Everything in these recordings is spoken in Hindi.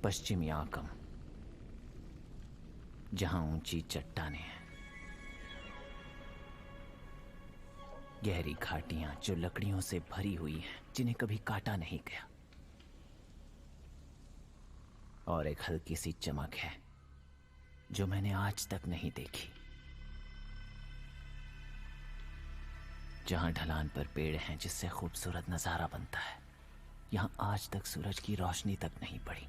पश्चिमी आकम, जहां ऊंची चट्टानें हैं, गहरी घाटियां जो लकड़ियों से भरी हुई हैं जिन्हें कभी काटा नहीं गया, और एक हल्की सी चमक है जो मैंने आज तक नहीं देखी। जहां ढलान पर पेड़ हैं जिससे खूबसूरत नजारा बनता है, यहां आज तक सूरज की रोशनी तक नहीं पड़ी।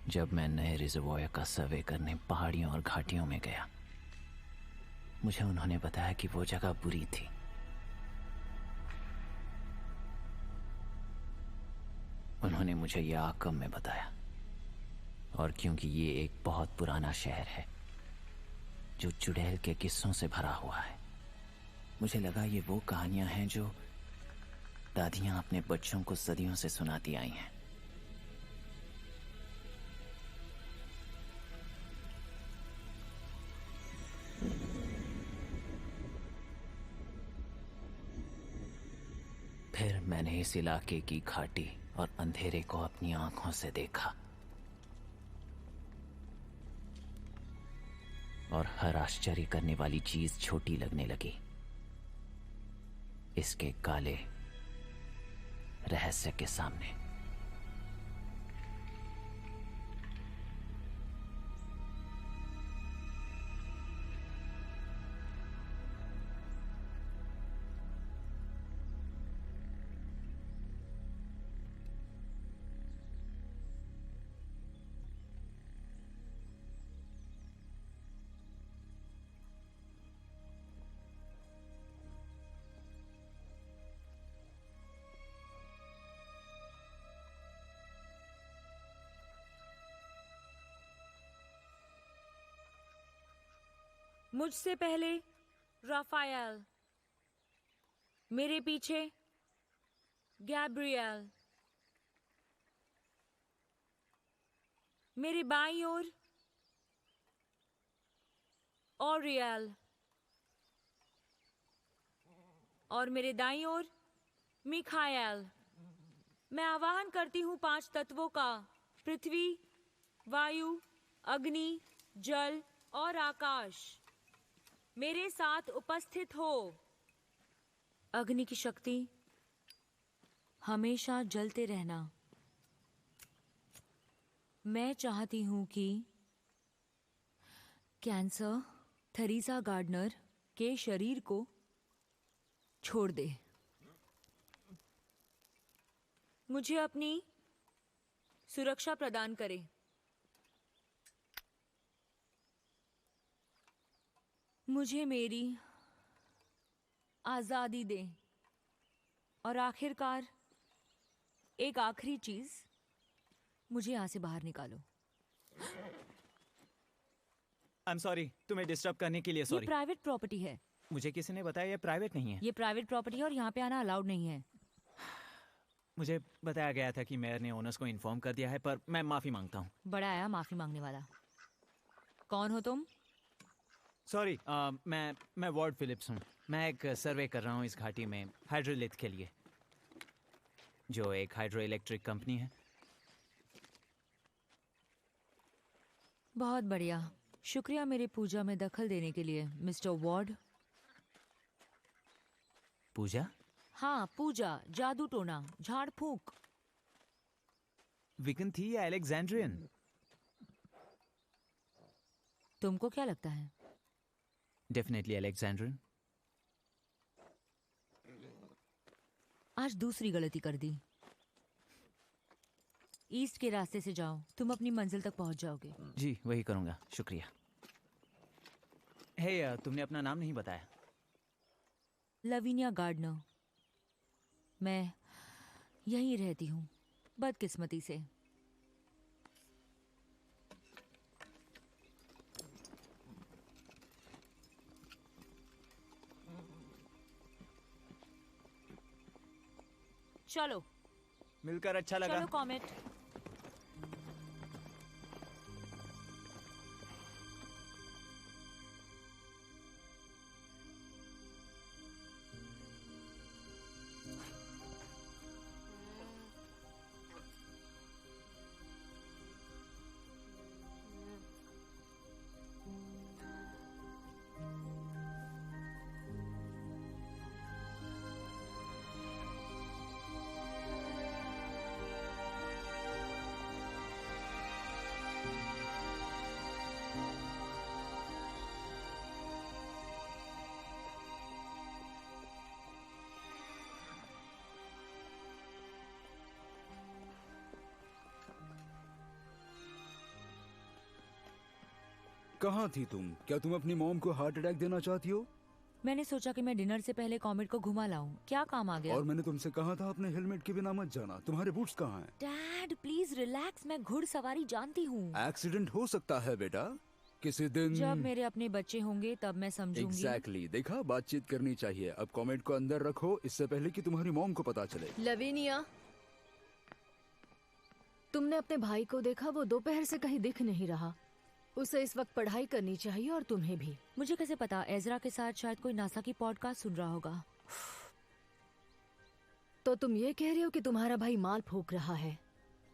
जब मैं नए रिजर्वॉयर का सर्वे करने पहाड़ियों और घाटियों में गया, मुझे उन्होंने बताया कि वो जगह बुरी थी। उन्होंने मुझे यह आकम में बताया, और क्योंकि ये एक बहुत पुराना शहर है जो चुड़ैल के किस्सों से भरा हुआ है, मुझे लगा ये वो कहानियां हैं जो दादियां अपने बच्चों को सदियों से सुनाती आई हैं। फिर मैंने इस इलाके की घाटी और अंधेरे को अपनी आंखों से देखा, और हर आश्चर्य करने वाली चीज छोटी लगने लगी इसके काले रहस्य के सामने। मुझसे पहले राफाएल, मेरे पीछे गैब्रियल, मेरे बाईं ओर ओरियल, और मेरे दाईं ओर मिखाएल। मैं आवाहन करती हूँ 5 तत्वों का, पृथ्वी, वायु, अग्नि, जल और आकाश, मेरे साथ उपस्थित हो। अग्नि की शक्ति, हमेशा जलते रहना। मैं चाहती हूं कि कैंसर थेरेसा गार्डनर के शरीर को छोड़ दे। मुझे अपनी सुरक्षा प्रदान करे। मुझे मेरी आजादी दे। और आखिरकार एक आखिरी चीज, मुझे यहां से बाहर निकालो। I'm sorry, तुम्हें डिस्टर्ब करने के लिए ये सॉरी। प्राइवेट प्रॉपर्टी है। मुझे किसी ने बताया ये प्राइवेट नहीं है। ये प्राइवेट प्रॉपर्टी है और यहाँ पे आना अलाउड नहीं है। मुझे बताया गया था कि मेयर ने ओनर्स को इन्फॉर्म कर दिया है, पर मैं माफी मांगता हूँ। बड़ा आया माफी मांगने वाला। कौन हो तुम? सॉरी, मैं वॉर्ड फिलिप्स हूँ। मैं एक सर्वे कर रहा हूँ इस घाटी में हाइड्रोलिथ के लिए, जो एक हाइड्रो इलेक्ट्रिक कंपनी है। बहुत बढ़िया, शुक्रिया मेरे पूजा में दखल देने के लिए मिस्टर वॉर्ड। पूजा? हाँ, पूजा, जादू टोना, झाड़ फूंक। विकन थी या अलेक्जेंड्रियन? तुमको क्या लगता है? Definitely Alexandrine. आज दूसरी गलती कर दी। ईस्ट के रास्ते से जाओ, तुम अपनी मंजिल तक पहुंच जाओगे। जी, वही करूँगा, शुक्रिया। हे, तुमने अपना नाम नहीं बताया। लविनिया गार्डनर। मैं यहीं रहती हूँ, बदकिस्मती से। चलो मिलकर अच्छा लगा। चलो कॉमेट। कहाँ थी तुम? क्या तुम अपनी मॉम को हार्ट अटैक देना चाहती हो? मैंने सोचा कि मैं डिनर से पहले कॉमेट को घुमा लाऊं। क्या काम आ गया? और मैंने तुमसे कहा था अपने हेलमेट के बिना मत जाना। तुम्हारे बूट्स कहाँ हैं? डैड प्लीज रिलैक्स, मैं घुड़सवारी जानती हूँ। एक्सीडेंट हो सकता है बेटा, किसी दिन। जब मेरे अपने बच्चे होंगे तब मैं समझूंगी। एग्जैक्टली देखा, बातचीत करनी चाहिए। अब कॉमेट को अंदर रखो इससे पहले कि तुम्हारी मॉम को पता चले। लवीनिया, तुमने अपने भाई को देखा? वो दोपहर से कहीं दिख नहीं रहा। उसे इस वक्त पढ़ाई करनी चाहिए और तुम्हें भी। मुझे कैसे पता? एजरा के साथ शायद कोई नासा की पॉडकास्ट सुन रहा होगा। तो तुम ये कह रहे हो कि तुम्हारा भाई माल फूक रहा है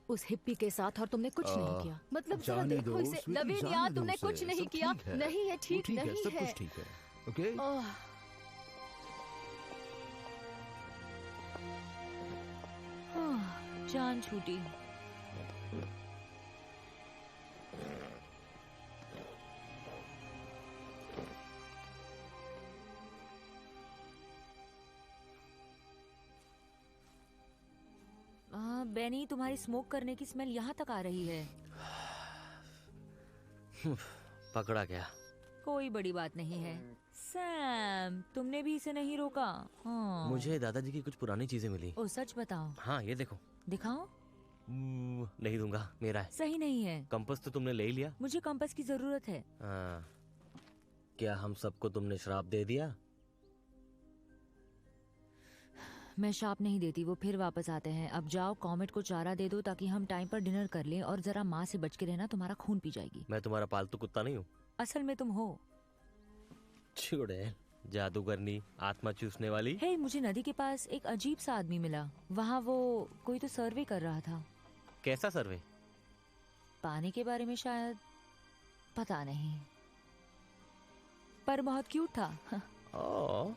उस हिप्पी के साथ और तुमने कुछ नहीं किया? मतलब जरा जाने देखो दो, इसे। स्वीटी, लवीनिया, जाने दो तुमने उसे, कुछ नहीं सब किया। ठीक है। नहीं है, ठीक वो नहीं सब है। कुछ ठीक है। ओके। ओह, जान छूटी। बेनी, तुम्हारी स्मोक करने की स्मेल यहाँ तक आ रही है। पकड़ा गया। कोई बड़ी बात नहीं है। सैम, तुमने भी इसे नहीं रोका? हाँ। मुझे दादाजी की कुछ पुरानी चीजें मिली। ओ सच बताओ। हाँ ये देखो। दिखाओ। नहीं दूंगा, मेरा है। सही नहीं है। कंपास तो तुमने ले ही लिया। मुझे कंपास की जरूरत है। हाँ। क्या हम सबको तुमने श्राप दे दिया? मैं शाप नहीं देती, वो फिर वापस आते हैं। अब जाओ, कॉमेट को चारा दे दो ताकि हम टाइम पर डिनर कर लें, और जरा माँ से बच के रहना, तुम्हारा खून पी जाएगी। मैं तुम्हारा पालतू कुत्ता नहीं हूँ। असल में तुम हो। चुड़ैल, जादूगरनी, आत्मा चूसने वाली। हे, मुझे नदी के पास एक अजीब सा आदमी मिला। वहाँ वो कोई तो सर्वे कर रहा था। कैसा सर्वे? पानी के बारे में शायद, पता नहीं, पर बहुत क्यूट था। ओह,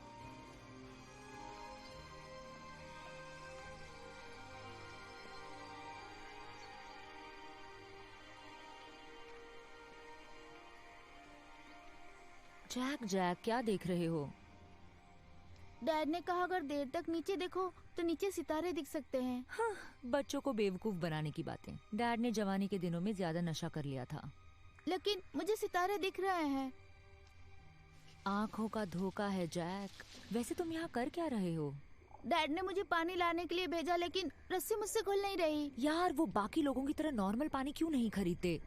जैक, जैक, क्या देख रहे हो? डैड ने कहा अगर देर तक नीचे देखो तो नीचे सितारे दिख सकते हैं। हाँ, बच्चों को बेवकूफ बनाने की बातें। डैड ने जवानी के दिनों में ज्यादा नशा कर लिया था। लेकिन मुझे सितारे दिख रहे हैं। आंखों का धोखा है जैक। वैसे तुम यहाँ कर क्या रहे हो? डैड ने मुझे पानी लाने के लिए भेजा, लेकिन रस्सी मुझसे खुल नहीं रही। यार, वो बाकी लोगों की तरह नॉर्मल पानी क्यों नहीं खरीदते?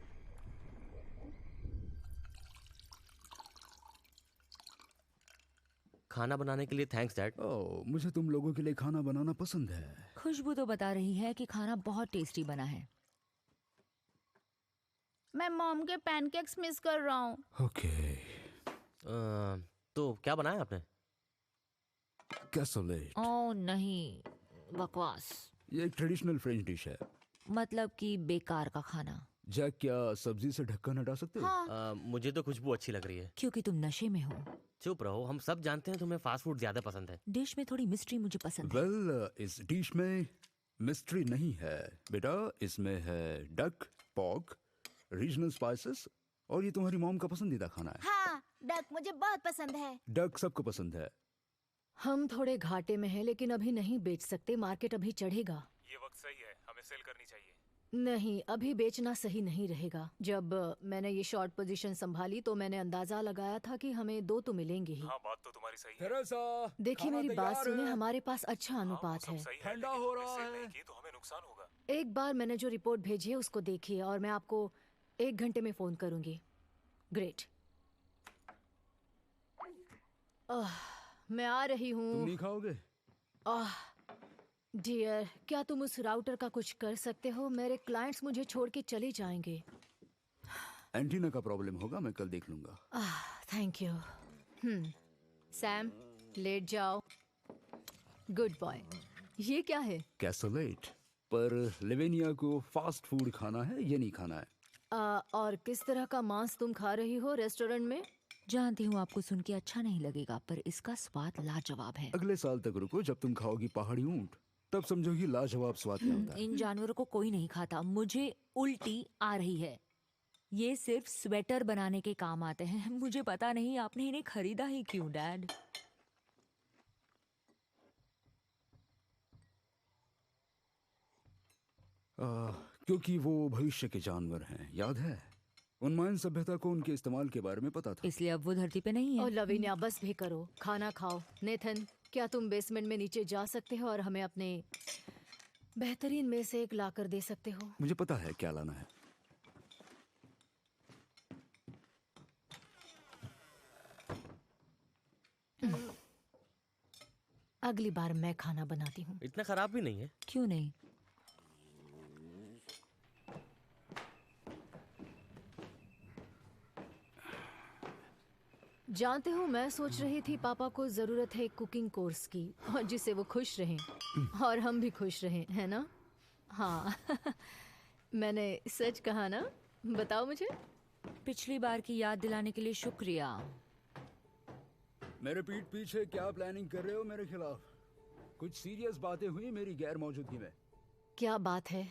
खाना बनाने के लिए थैंक्स डैड। ओह, मुझे तुम लोगों के लिए खाना बनाना पसंद है। खुशबू तो बता रही है कि खाना बहुत टेस्टी बना है। मैं मॉम के पैनकेक्स मिस कर रहा हूँ। ओके। तो क्या बनाया आपने? कैसोलेट। ओह नहीं, बकवास। ये एक ट्रेडिशनल फ्रेंच डिश है। मतलब कि बेकार का खाना। जैक, क्या सब्जी से ढक्कन हटा सकते हो? हाँ, मुझे तो खुशबू अच्छी लग रही है। क्योंकि तुम नशे में हो। चुप रहो, हम सब जानते हैं तुम्हें फास्ट फूड ज्यादा पसंद है। डिश में थोड़ी मिस्ट्री मुझे पसंद है। वेल, इस डिश में मिस्ट्री नहीं है बेटा। इसमें है डक, पॉर्क, रीजनल स्पाइसेस, और ये तुम्हारी मॉम का पसंदीदा खाना है। हाँ, डक मुझे बहुत पसंद है। डक सबको पसंद है। हम थोड़े घाटे में हैं, लेकिन अभी नहीं बेच सकते। मार्केट अभी चढ़ेगा। ये वक्त सही है, हमें सेल करनी चाहिए। नहीं, अभी बेचना सही नहीं रहेगा। जब मैंने ये शॉर्ट पोजीशन संभाली तो मैंने अंदाजा लगाया था कि हमें 2 तो मिलेंगे ही। हाँ, बात तो तुम्हारी सही है। थेरेसा, देखिए, खाना मेरी बात तैयार सुने, है। हमारे पास अच्छा अनुपात है। सही है, ठंडा लेकिन हो हमने रहा सेल है। नहीं की तो हमें नुकसान होगा। एक बार मैंने जो रिपोर्ट भेजी है उसको देखिए और मैं आपको 1 घंटे में फोन करूंगी। ग्रेट। मैं आ रही तुम हूँ। नहीं खाओगे? डियर, क्या तुम उस राउटर का कुछ कर सकते हो? मेरे क्लाइंट्स मुझे छोड़ के चले जाएंगे। एंटीना का प्रॉब्लम होगा, मैं कल देख लूंगा। Thank you. सैम, लेट जाओ। Good boy. ये क्या है? कैसोलेट। पर लिवेनिया को फास्ट फूड खाना है, ये नहीं खाना है। और किस तरह का मांस तुम खा रही हो रेस्टोरेंट में? जानती हूँ आपको सुन के अच्छा नहीं लगेगा, पर इसका स्वाद लाजवाब है। अगले साल तक रुको, जब तुम खाओगी पहाड़ी ऊंट तब समझोगी लाजवाब स्वाद क्या होता है। इन जानवरों को कोई नहीं खाता। मुझे उल्टी आ रही है। ये सिर्फ स्वेटर बनाने के काम आते हैं। मुझे पता नहीं आपने इन्हें खरीदा ही क्यों, डैड। क्योंकि वो भविष्य के जानवर हैं, याद है? उन मायन सभ्यता को उनके इस्तेमाल के बारे में पता था। इसलिए अब वो धरती पे नहीं और है। लवीनिया बस भी करो, खाना खाओ। नेथन, क्या तुम बेसमेंट में नीचे जा सकते हो और हमें अपने बेहतरीन में से एक लाकर दे सकते हो? मुझे पता है क्या लाना है। अगली बार मैं खाना बनाती हूँ। इतना खराब भी नहीं है। क्यों नहीं? जानते हो, मैं सोच रही थी पापा को जरूरत है एक कुकिंग कोर्स की, और जिससे वो खुश रहें और हम भी खुश रहें, है ना? हाँ। मैंने सच कहा ना? बताओ मुझे। पिछली बार की याद दिलाने के लिए शुक्रिया। मेरे पीठ पीछे क्या प्लानिंग कर रहे हो मेरे खिलाफ? कुछ सीरियस बातें हुई मेरी गैर मौजूदगी में? क्या बात है?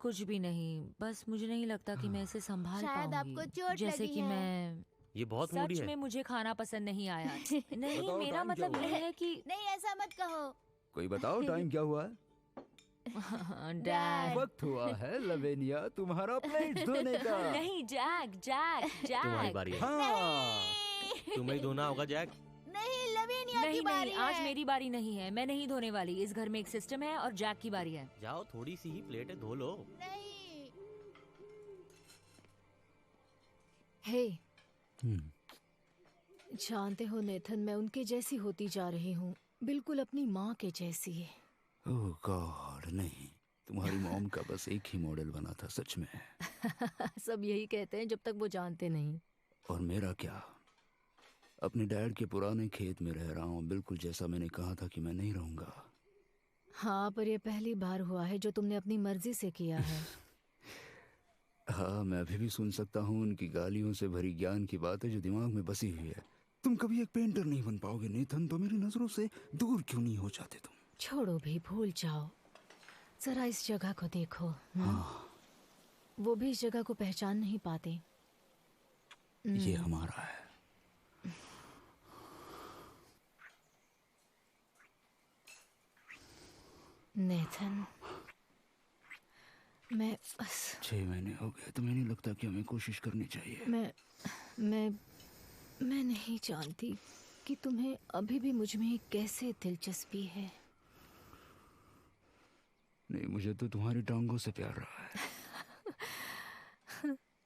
कुछ भी नहीं, बस मुझे नहीं लगता कि मैं इसे संभाल शायद पाऊंगी। आपको चोट जैसे लगी कि है। मैं ये बहुत मूडी सच है। में मुझे खाना पसंद नहीं आया। नहीं, बताओ, मेरा टाइम मतलब क्या ये हुआ? है कि नहीं, ऐसा मत कहो। कोई बताओ टाइम क्या हुआ है? डैड। वक्त हुआ है लवेनिया तुम्हारा प्लेट धोने का। नहीं, जैक जैक तुम्हारी जैक। बारी है। हाँ। तुम्हें ही धोना होगा जैक। नहीं, लवीनिया की नहीं बारी नहीं, आज है। मेरी बारी नहीं है। मैं नहीं धोने वाली। इस घर में एक सिस्टम है और जैक की बारी है। जाओ, थोड़ी सी ही प्लेट है, धो लो। नहीं। हे, जानते हो नेथन, मैं उनके जैसी होती जा रही हूँ, बिल्कुल अपनी माँ के जैसी। ओह गॉड, नहीं, तुम्हारी मॉम का बस एक ही मॉडल बना था सच में। सब यही कहते हैं जब तक वो जानते नहीं। और मेरा क्या? अपने डैड के पुराने खेत में रह रहा हूँ, बिल्कुल जैसा मैंने कहा था कि मैं नहीं रहूंगा। हाँ, पर ये पहली बार हुआ है जो तुमने अपनी मर्जी से किया है। हाँ, मैं अभी भी सुन सकता हूँ उनकी गालियों से भरी ज्ञान की बातें जो दिमाग में बसी हुई है। तुम कभी एक पेंटर नहीं बन पाओगे नेथन, तो मेरी नजरों से दूर क्यों नहीं हो जाते तुम? छोड़ो भी, भूल जाओ। जरा इस जगह को देखो। वो भी इस जगह को पहचान नहीं पाते। ये हमारा है। नेथन, मैं बस 6 महीने हो गए, तुम्हें नहीं लगता कि हमें कोशिश करनी चाहिए? मैं नहीं जानती कि तुम्हें अभी भी मुझ में कैसे दिलचस्पी है। नहीं, मुझे तो तुम्हारी टांगों से प्यार रहा है।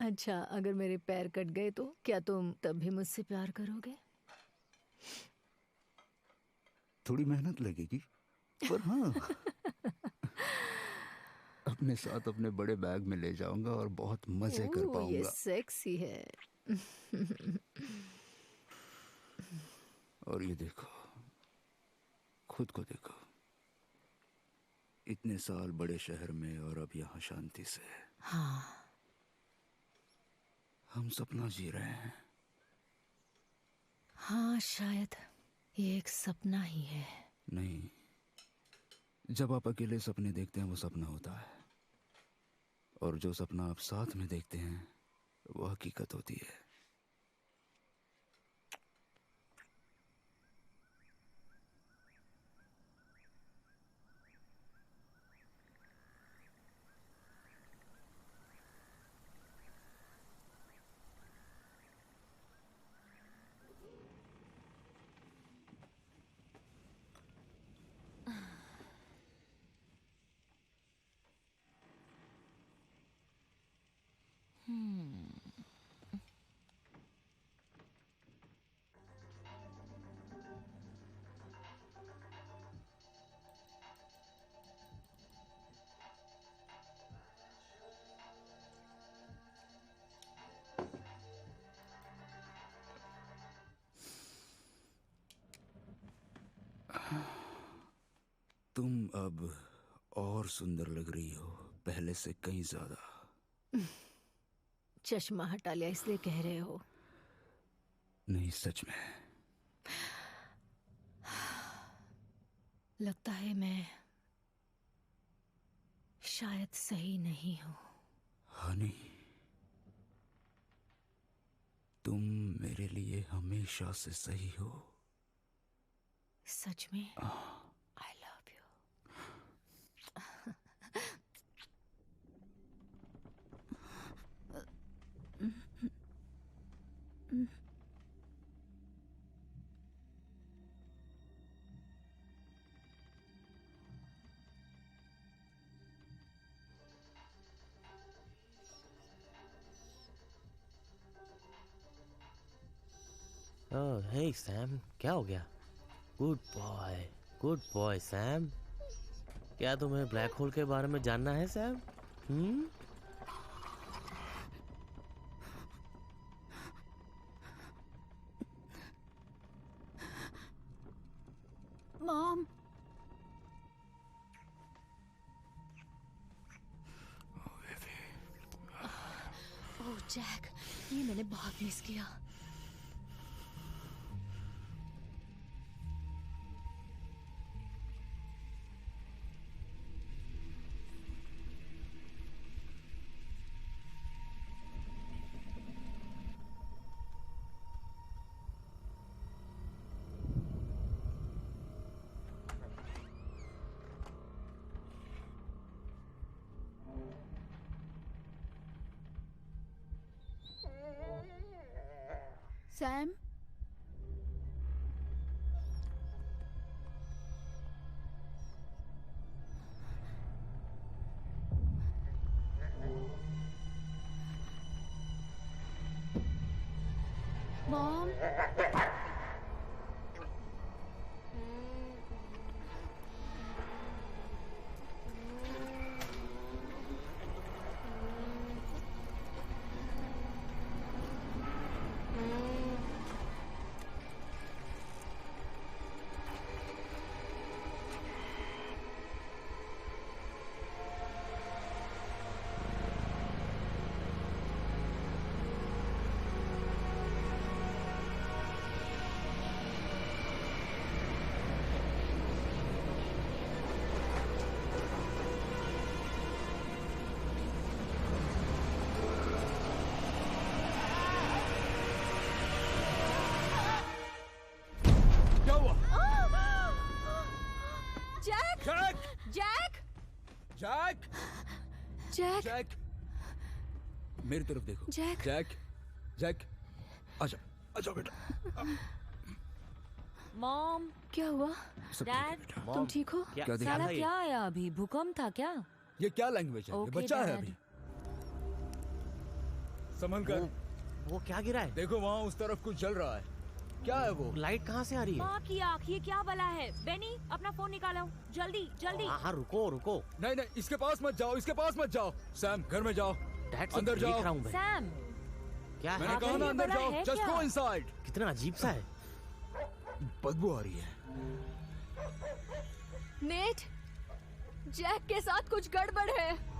अच्छा, अगर मेरे पैर कट गए तो क्या तुम तब भी मुझसे प्यार करोगे? थोड़ी मेहनत लगेगी, पर हाँ। अपने साथ अपने बड़े बैग में ले जाऊंगा और बहुत मजे कर ओह, ये पाऊंगा। सेक्सी है। और ये देखो, खुद को देखो, इतने साल बड़े शहर में और अब यहाँ शांति से। हाँ, हम सपना जी रहे हैं। हाँ, शायद ये एक सपना ही है। नहीं, जब आप अकेले सपने देखते हैं वो सपना होता है, और जो सपना आप साथ में देखते हैं वो हकीकत होती है। तुम अब और सुंदर लग रही हो, पहले से कहीं ज्यादा। चश्मा हटा लिया इसलिए कह रहे हो? नहीं, सच में। लगता है मैं शायद सही नहीं हूँ। हनी, तुम मेरे लिए हमेशा से सही हो। सच में? I love you. Hey Sam, क्या हो गया? Good boy Sam. क्या तुम्हें ब्लैक होल के बारे में जानना है सैम? मॉम, ओह जैक, ये मैंने बहुत मिस किया। सैम, मॉम, क्या हुआ? Jack! Jack! Jack! Jack! Jack! Jack! मेरी तरफ देखो। जैक! जैक! जैक! आजा, आजा बेटा। मॉम, क्या हुआ? सब ठीक है डैड, बेटा। तुम ठीक हो? क्या क्या दिखा? साला था ये? क्या आया अभी? भूकंप था क्या? ये क्या लैंग्वेज है? ये ओके, बच्चा है डैड। अभी। संभल कर। वो क्या गिरा है? देखो वहाँ उस तरफ कुछ जल रहा है। क्या है वो? लाइट कहाँ से आ रही है? माँ की आँख, ये क्या बला है? बेनी, अपना फोन निकालो, जल्दी जल्दी। हाँ, रुको। नहीं नहीं, इसके पास मत जाओ, इसके पास मत जाओ। सैम, घर में जाओ। डैड, सब अंदर देख जाओ। रहा हूँ मैं। सैम, क्या मैंने है? कहा ना ये अंदर बड़ा जाओ। है जस्ट क्या? Go inside. कितना अजीब सा है। बदबू आ रही है। नेट, जैक के साथ कुछ गड़बड़ है।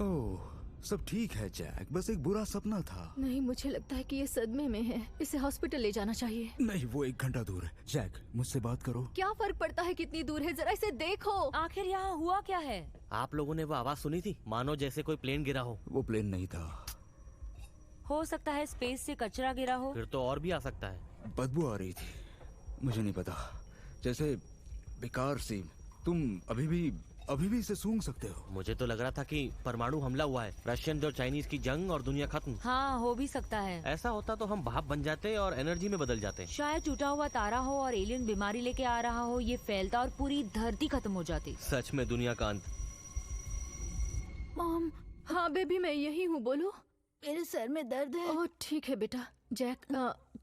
ओह, सब ठीक है जैक, बस एक बुरा सपना था। नहीं, मुझे लगता है कि ये सदमे में है। इसे हॉस्पिटल ले जाना चाहिए। नहीं, वो 1 घंटा दूर है। जैक, मुझसे बात करो। क्या फर्क पड़ता है कितनी दूर है? जरा इसे देखो। आखिर यहाँ हुआ क्या है? आप लोगों ने वो आवाज सुनी थी? मानो जैसे कोई प्लेन गिरा हो। वो प्लेन नहीं था। हो सकता है स्पेस से कचरा गिरा हो। फिर तो और भी आ सकता है। बदबू आ रही थी। मुझे नहीं पता, जैसे बेकार सी। तुम अभी भी इसे सूंघ सकते हो। मुझे तो लग रहा था कि परमाणु हमला हुआ है, रशियन और चाइनीज की जंग और दुनिया खत्म। हाँ, हो भी सकता है। ऐसा होता तो हम भाप बन जाते और एनर्जी में बदल जाते। शायद टूटा हुआ तारा हो और एलियन बीमारी लेके आ रहा हो, ये फैलता और पूरी धरती खत्म हो जाती। सच में दुनिया का अंत। मॉम, हाँ बेबी, मैं यही हूँ, बोलो। मेरे सर में दर्द है। ओह ठीक है बेटा। जैक,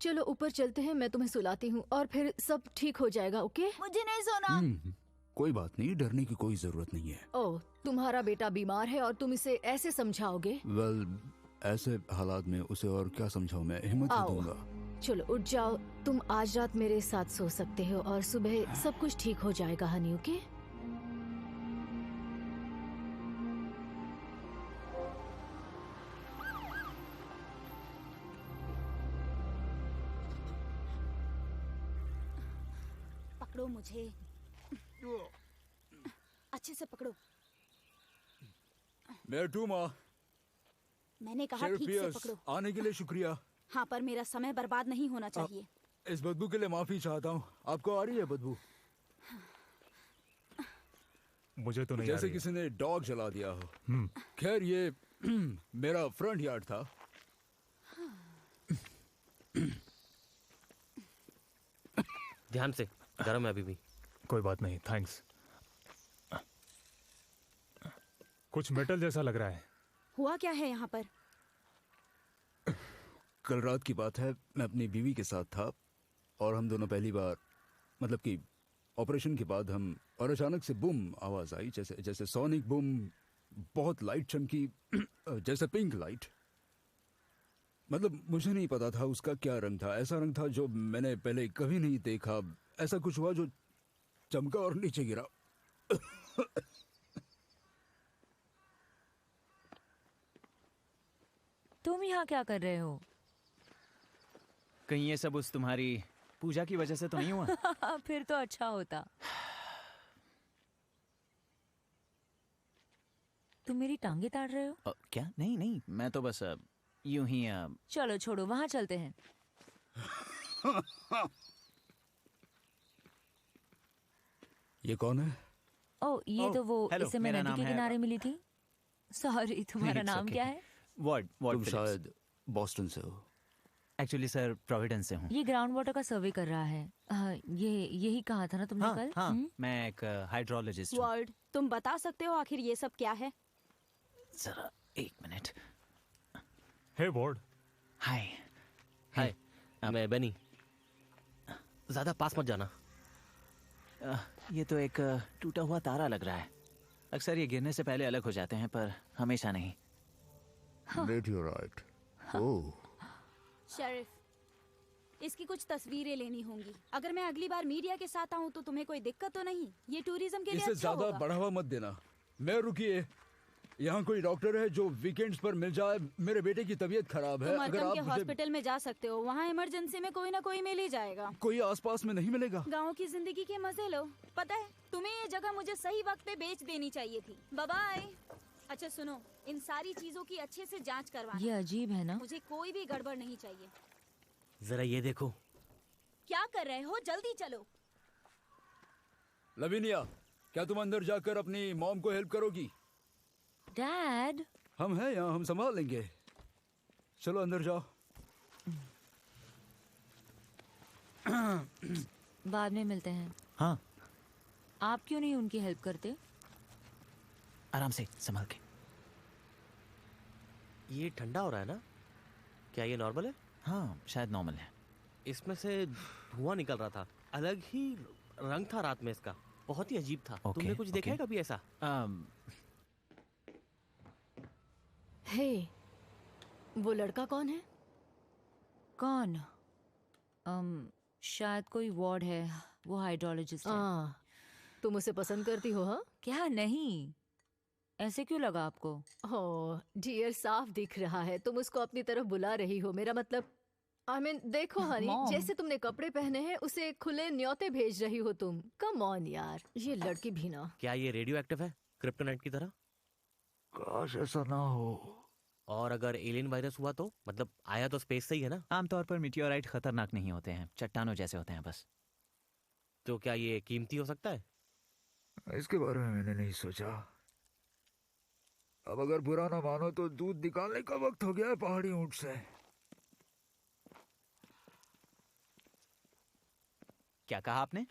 चलो ऊपर चलते हैं, मैं तुम्हें सुलाती हूँ और फिर सब ठीक हो जाएगा, ओके? मुझे नहीं सोना। कोई बात नहीं, डरने की कोई जरूरत नहीं है। ओह, तुम्हारा बेटा बीमार है और तुम इसे ऐसे समझाओगे? वेल, ऐसे हालात में उसे और क्या समझाऊं मैं, हिम्मत ही आओ। दूंगा। चलो उठ जाओ, तुम आज रात मेरे साथ सो सकते हो और सुबह सब कुछ ठीक हो जाएगा हनी, ओके? पकड़ो मुझे, अच्छे से पकड़ो। मेरे माँ, मैंने कहा शेरिफ ठीक से पियर्स, पकड़ो। आने के लिए शुक्रिया। हाँ, पर मेरा समय बर्बाद नहीं होना चाहिए। इस बदबू के लिए माफी चाहता हूँ। आपको आ रही है बदबू? मुझे तो नहीं आ जैसे रही है। किसी ने डॉग जला दिया हो। खैर, ये मेरा फ्रंट यार्ड था। ध्यान से, गर्म है अभी भी। कोई बात नहीं, थैंक्स। कुछ मेटल जैसा लग रहा है। हुआ क्या है यहाँ पर? कल रात की बात है, मैं अपनी बीवी के साथ था और हम दोनों पहली बार, मतलब कि ऑपरेशन के बाद हम, और अचानक से बूम आवाज आई, जैसे जैसे सोनिक बूम, बहुत लाइट चमकी जैसे पिंक लाइट। मतलब मुझे नहीं पता था उसका क्या रंग था, ऐसा रंग था जो मैंने पहले कभी नहीं देखा। ऐसा कुछ हुआ जो चमका और नीचे गिरा। तुम यहाँ क्या कर रहे हो? कहीं ये सब उस तुम्हारी पूजा की वजह से तो नहीं हुआ? फिर तो अच्छा होता। तुम मेरी टांगे ताड़ रहे हो? क्या? नहीं नहीं, मैं तो बस यूं ही चलो छोड़ो, वहां चलते हैं। ये कौन है? ओ, ये तो वो हेलो, इसे मैं मेरा नदी नाम के है- किनारे मिली थी। सॉरी, तुम्हारा It's नाम okay. क्या है? वॉर्ड वॉर्ड तुम फिलिप्स। शायद बॉस्टन से हो। एक्चुअली सर प्रोविडेंस से हूँ। ये ग्राउंड वाटर का सर्वे कर रहा है। ये यही कहा था ना तुमने हाँ कल? हाँ, मैं एक हाइड्रोलॉजिस्ट हूँ। वर्ल्ड, तुम बता सकते हो आखिर ये सब क्या है? जरा एक मिनट। हे वॉर्ड, हाय। हाय, मैं बेनी। ज्यादा पास मत जाना। ये तो एक टूटा हुआ तारा लग रहा है। अक्सर ये गिरने से पहले अलग हो जाते हैं, पर हमेशा नहीं। मेटियोराइट। ओह, शेरिफ, इसकी कुछ तस्वीरें लेनी होंगी। अगर मैं अगली बार मीडिया के साथ आऊँ तो तुम्हें कोई दिक्कत तो नहीं? ये टूरिज्म के लिए इसे अच्छा ज्यादा होगा। बढ़ावा मत देना। मैं, रुकिए, यहाँ कोई डॉक्टर है जो वीकेंड्स पर मिल जाए? मेरे बेटे की तबीयत खराब है। तुम अगर अरकम आप के मुझे, हॉस्पिटल में जा सकते हो, वहाँ इमरजेंसी में कोई ना कोई मिल ही जाएगा। कोई आसपास में नहीं मिलेगा? गाँव की जिंदगी के मजे लो। पता है, तुम्हें ये जगह मुझे सही वक्त पे बेच देनी चाहिए थी। Bye bye. अच्छा सुनो, इन सारी चीजों की अच्छे से जांच करवाना। ये अजीब है ना? मुझे कोई भी गड़बड़ नहीं चाहिए। जरा ये देखो। क्या कर रहे हो? जल्दी चलो। लविनिया, क्या तुम अंदर जाकर अपनी मॉम को हेल्प करोगी? डैड, हम हैं यहाँ, हम संभाल लेंगे। चलो अंदर जाओ। बाद में मिलते हैं। हाँ, आप क्यों नहीं उनकी हेल्प करते? आराम से संभाल के। ये ठंडा हो रहा है ना? क्या ये नॉर्मल है? हाँ, शायद नॉर्मल है। इसमें से धुआं निकल रहा था, अलग ही रंग था रात में इसका, बहुत ही अजीब था। ओके, तुमने कुछ देखा है ओके। कभी ऐसा? हे, वो लड़का कौन है? कौन? शायद कोई वार्ड है, वो हाइड्रोलॉजिस्ट है। तुम उसे पसंद करती हो? हाँ, क्या? नहीं, ऐसे क्यों लगा आपको? ओह डियर, साफ दिख रहा है तुम उसको अपनी तरफ बुला रही हो। मेरा मतलब, आई मीन, देखो हनी, Mom. जैसे तुमने कपड़े पहने हैं उसे खुले न्योते भेज रही हो तुम। कम ऑन यार, ये लड़की भी ना। क्या ये रेडियो एक्टिव है, क्रिप्टोनाइट की तरह? काश ऐसा ना हो। और अगर एलियन वायरस हुआ तो? मतलब आया तो स्पेस से ही है ना? आमतौर पर मीटियोराइट खतरनाक नहीं होते हैं, चट्टानों जैसे होते हैं बस। तो क्या ये कीमती हो सकता है? इसके बारे में मैंने नहीं सोचा। अब अगर बुरा ना मानो तो दूध निकालने का वक्त हो गया है पहाड़ी ऊंट से। क्या कहा आपने?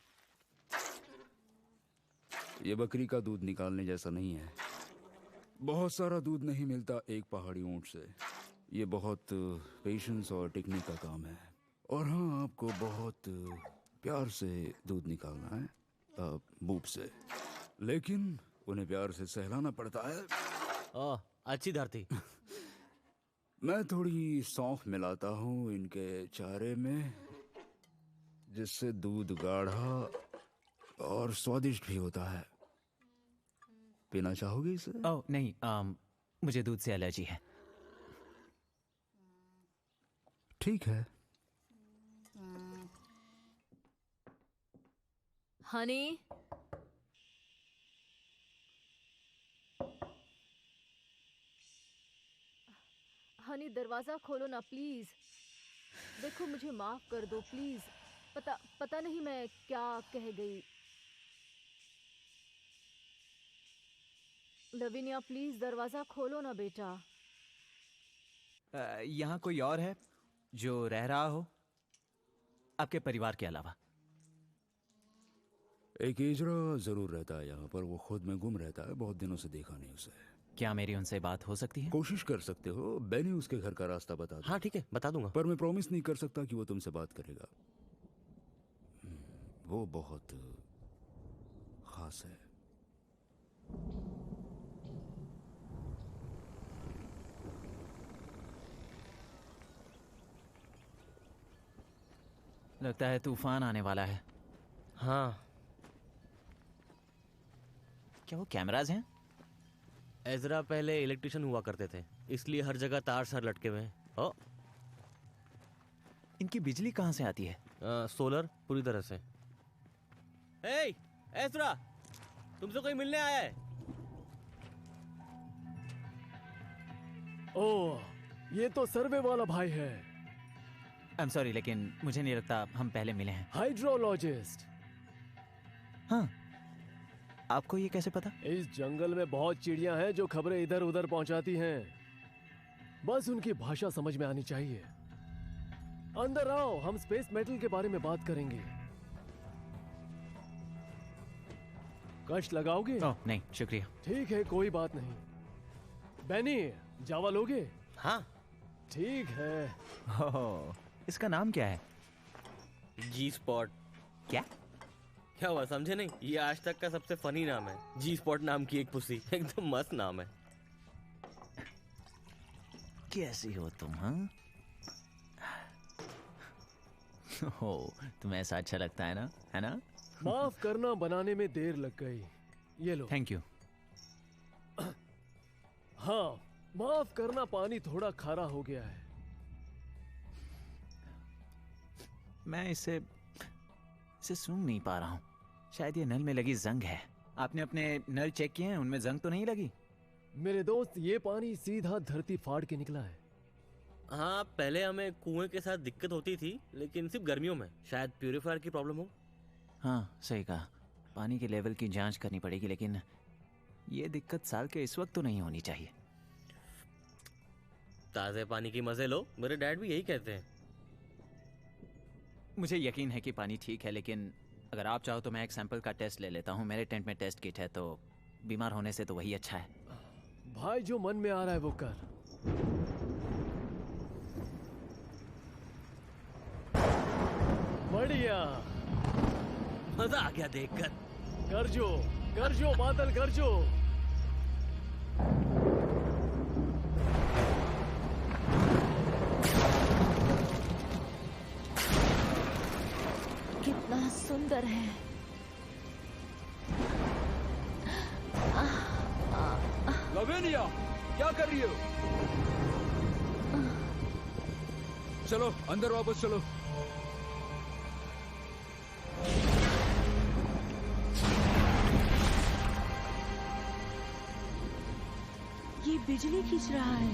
ये बकरी का दूध निकालने जैसा नहीं है। बहुत सारा दूध नहीं मिलता एक पहाड़ी ऊंट से। ये बहुत पेशेंस और टेक्निक का काम है। और हाँ, आपको बहुत प्यार से दूध निकालना है, बूब से। लेकिन उन्हें प्यार से सहलाना पड़ता है। ओह, अच्छी धरती। मैं थोड़ी सौंफ मिलाता हूँ इनके चारे में, जिससे दूध गाढ़ा और स्वादिष्ट भी होता है। पीना चाहोगे इसे? ओह नहीं, मुझे दूध से एलर्जी है। ठीक है। हनी, हनी दरवाजा खोलो ना प्लीज। देखो मुझे माफ कर दो प्लीज। पता नहीं मैं क्या कह गई। लविनिया प्लीज दरवाजा खोलो ना बेटा। यहाँ कोई और है जो रह रहा हो आपके परिवार के अलावा? एक हिजड़ा जरूर रहता है यहाँ पर। वो खुद में गुम रहता है, बहुत दिनों से देखा नहीं उसे। क्या मेरी उनसे बात हो सकती है? कोशिश कर सकते हो। बेनी उसके घर का रास्ता बता दो। हाँ ठीक है, बता दूंगा। पर मैं प्रॉमिस नहीं कर सकता कि वो तुमसे बात करेगा। वो बहुत खास है। लगता है तूफान आने वाला है। हाँ, क्या वो कैमराज हैं? एजरा पहले इलेक्ट्रिशियन हुआ करते थे, इसलिए हर जगह तार सर लटके हुए हैं। ओ, इनकी बिजली कहाँ से आती है? सोलर पूरी तरह से। हे एजरा, तुमसे कोई मिलने आया है। ओह, ये तो सर्वे वाला भाई है। आई एम सॉरी, लेकिन मुझे नहीं लगता हम पहले मिले हैं। हाइड्रोलॉजिस्ट। हाँ, आपको ये कैसे पता? इस जंगल में बहुत चिड़ियां हैं जो खबरें इधर उधर पहुंचाती हैं। बस उनकी भाषा समझ में आनी चाहिए। अंदर आओ, हम स्पेस मेटल के बारे में बात करेंगे। कष्ट लगाओगे? ओह नहीं, शुक्रिया। ठीक है, कोई बात नहीं। बेनी, जावा लोगे? हाँ ठीक है। ओह, इसका नाम क्या है? जी स्पॉट। क्या? क्या हुआ, समझे नहीं? ये आज तक का सबसे फनी नाम है। जी स्पॉट नाम की एक पुसी, एकदम मस्त नाम है। कैसी हो तुम? हाँ, हो, तुम्हें ऐसा अच्छा लगता है ना, है ना? माफ करना, बनाने में देर लग गई। ये लो। Thank you. हाँ, माफ करना, पानी थोड़ा खारा हो गया है। मैं इसे सूंघ नहीं पा रहा हूँ। शायद ये नल में लगी जंग है। आपने अपने नल चेक किए हैं? उनमें जंग तो नहीं लगी? मेरे दोस्त, ये पानी सीधा धरती फाड़ के निकला है। हाँ, पहले हमें कुएं के साथ दिक्कत होती थी, लेकिन सिर्फ गर्मियों में। शायद प्यूरिफायर की प्रॉब्लम हो। हाँ, सही कहा। पानी के लेवल की जांच करनी पड़ेगी, लेकिन ये दिक्कत साल के इस वक्त तो नहीं होनी चाहिए। ताजे पानी की मजे लो, मेरे डैड भी यही कहते हैं। मुझे यकीन है कि पानी ठीक है, लेकिन अगर आप चाहो तो मैं एक सैंपल का टेस्ट ले लेता हूँ। मेरे टेंट में टेस्ट किट है, तो बीमार होने से तो वही अच्छा है। भाई, जो मन में आ रहा है वो कर। बढ़िया, मजा आ गया देखकर। गरजो गरजो बादल गरजो। कितना सुंदर है। लवेनिया, क्या कर रही हो? चलो अंदर वापस चलो। ये बिजली खींच रहा है।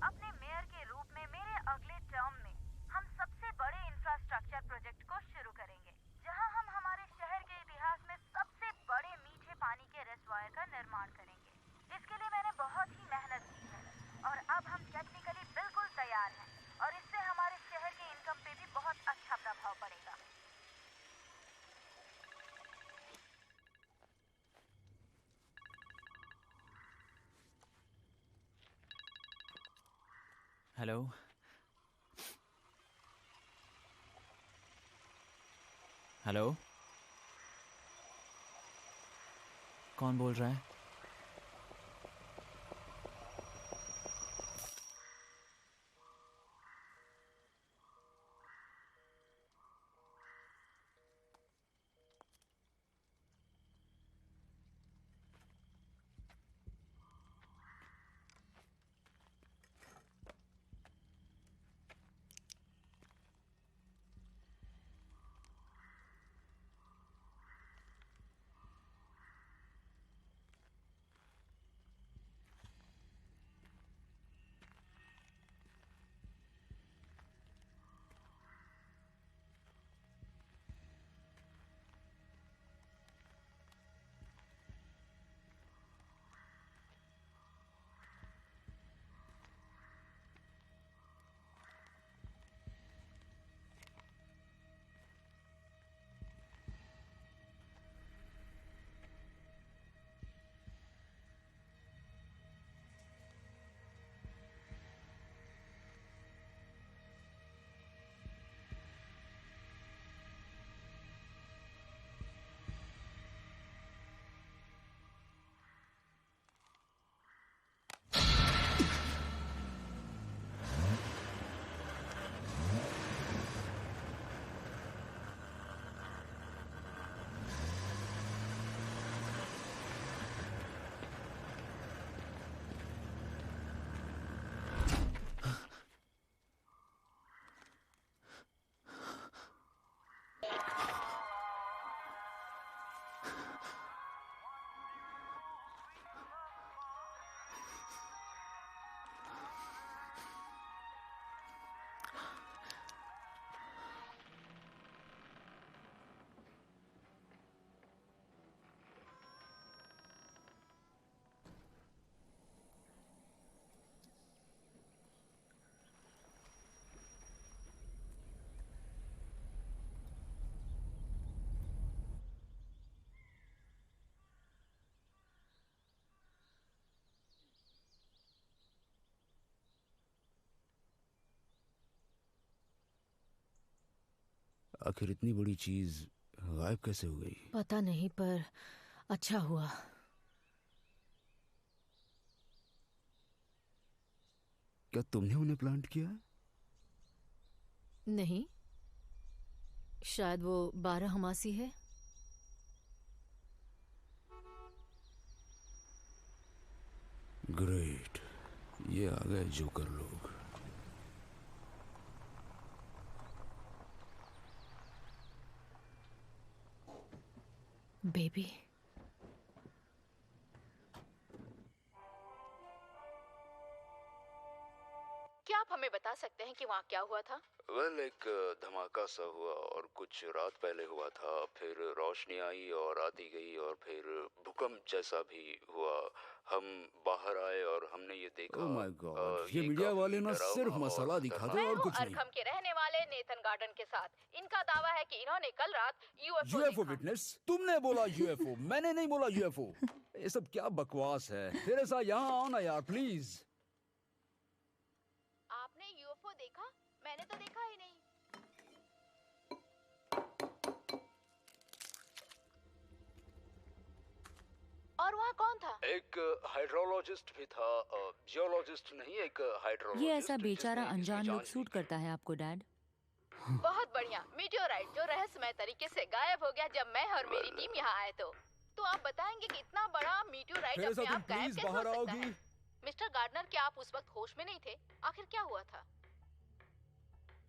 अपने मेयर के रूप में मेरे अगले टर्म में हम सबसे बड़े इंफ्रास्ट्रक्चर प्रोजेक्ट को शुरू करेंगे, जहां हम हमारे शहर के इतिहास में सबसे बड़े मीठे पानी के रिजर्वायर का निर्माण करेंगे। इसके लिए मैंने बहुत ही मेहनत की है और अब हम टेक्निकली बिल्कुल तैयार हैं और इससे हमारे शहर के इनकम पे भी बहुत अच्छा प्रभाव पड़ेगा। हेलो, हेलो, कौन बोल रहा है? आखिर इतनी बड़ी चीज गायब कैसे हो गई? पता नहीं, पर अच्छा हुआ। क्या तुमने उन्हें प्लांट किया? नहीं, शायद वो 12 है। ग्रेट, ये आ गए जोकर लोग। बेबी, क्या आप हमें बता सकते हैं कि वहाँ क्या हुआ था? वेल, एक धमाका सा हुआ और कुछ रात पहले हुआ था। फिर रोशनी आई और आती गई और फिर भूकंप जैसा भी हुआ। हम बाहर आए और हमने ये देखा। ओह माय गॉड, ये मीडिया वाले ना सिर्फ मसाला दिखाते हैं और कुछ नहीं। अरखम के रहने वाले नेथन गार्डन के साथ। इनका दावा है कि इन्होंने कल रात यूएफओ विटनेस। तुमने बोला यूएफओ, मैंने नहीं बोला यूएफओ। ये सब क्या बकवास है? तेरे साथ यहाँ आओ ना यार, प्लीज। आपने यूएफओ देखा? मैंने तो देखा ही नहीं। और वहाँ कौन था? एक हाइड्रोलॉजिस्ट भी था, जियोलॉजिस्ट नहीं, एक हाइड्रोलॉजिस्ट। ये ऐसा बेचारा अनजान लुक सूट करता है आपको डैड? बहुत बढ़िया। मीटियोराइट जो रहस्यमय तरीके से गायब हो गया जब मैं और मेरी टीम यहाँ आए तो आप बताएंगे कि इतना बड़ा मीटियोराइट अपने आप गायब कैसे हो सकता है? मिस्टर गार्डनर, क्या आप उस वक्त होश में नहीं थे? आखिर क्या हुआ था?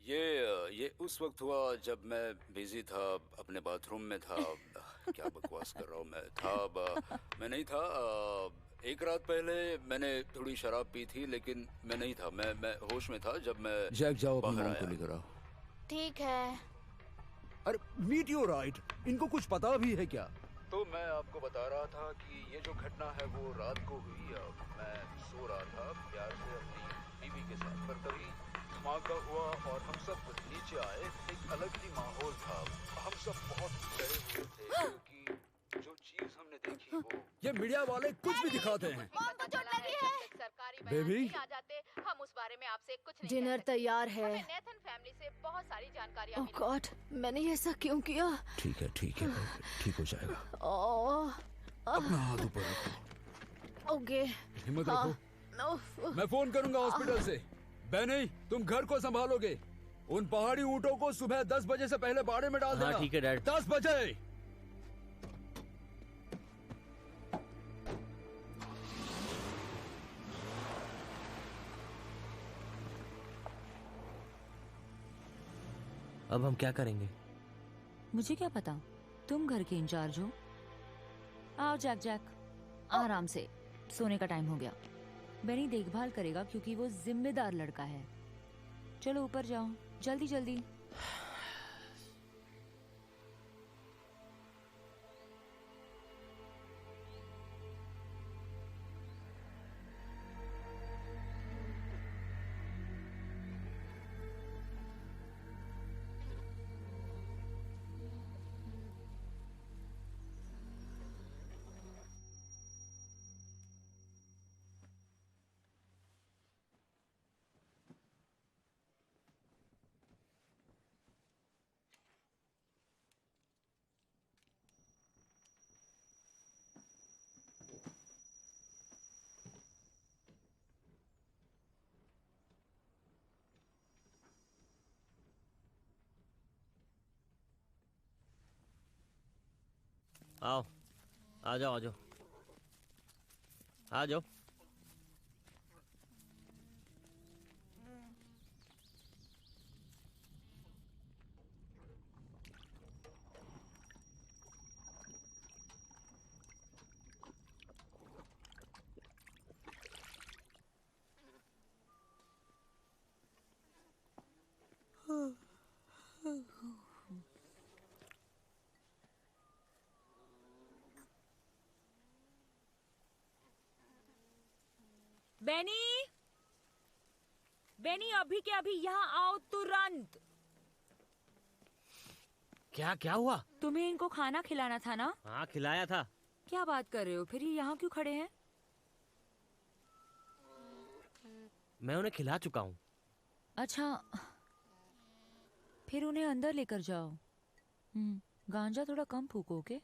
ये उस वक्त हुआ जब मैं बिजी था, अपने बाथरूम में था। क्या बकवास कर रहा हूँ मैं? मैं नहीं था। एक रात पहले मैंने थोड़ी शराब पी थी, लेकिन मैं नहीं था। मैं होश में था जब मैं जैक जाओ अपनी मॉम को लेकर आओ। ठीक है। अरे मीटियोराइट, इनको कुछ पता भी है क्या? तो मैं आपको बता रहा था कि ये जो घटना है वो रात को हुई। मैं सो रहा था प्यार से अपनी बीवी के साथ, पर तभी धमाका हुआ और हम सब नीचे आए। एक अलग ही माहौल था। हम सब बहुत डरे हुए थे क्योंकि जो चीज हमने देखी वो। ये मीडिया वाले कुछ भी दिखाते हैं। बेबी, आ जाते हम उस बारे में आपसे कुछ नहीं डिनर तैयार है। नेथन फैमिली से बहुत सारी जानकारियाँ ओह गॉड, मैंने ऐसा क्यों किया? ठीक है ठीक हो जाएगा। ओह, अपना हाथ ऊपर रखो। ओके, हिम्मत रखो। मैं फोन करूंगा हॉस्पिटल से। बेनी, तुम घर को संभालोगे। उन पहाड़ी ऊंटों को सुबह 10 बजे से पहले बाड़े में डाल देना। हाँ ठीक है डैड। 10 बजे। अब हम क्या करेंगे? मुझे क्या पता, तुम घर के इंचार्ज हो। आओ जैक, आराम से, सोने का टाइम हो गया। बेनी देखभाल करेगा क्योंकि वो जिम्मेदार लड़का है। चलो ऊपर जाओ, जल्दी जल्दी। आओ, आ जाओ आ जाओ आ जाओ। बेनी, बेनी, अभी के अभी यहाँ आओ तुरंत। क्या हुआ? तुम्हें इनको खाना खिलाना था ना? हाँ खिलाया था। क्या बात कर रहे हो? फिर ये यहाँ क्यों खड़े हैं? मैं उन्हें खिला चुका हूँ। अच्छा, फिर उन्हें अंदर लेकर जाओ। गांजा थोड़ा कम फूको, ओके?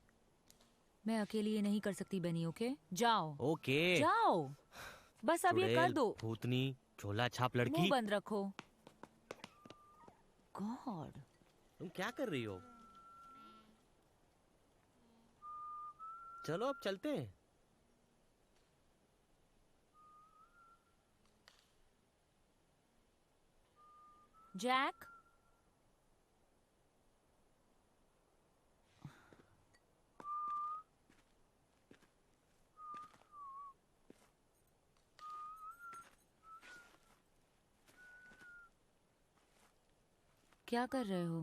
मैं अकेली ये नहीं कर सकती बेनी, ओके? जाओ। ओके। जाओ, बस अब ये कर चुड़ैल, दो। भूतनी, झोला छाप मुंह लड़की, बंद रखो। गॉड, तुम क्या कर रही हो? चलो अब चलते हैं। जैक। क्या कर रहे हो?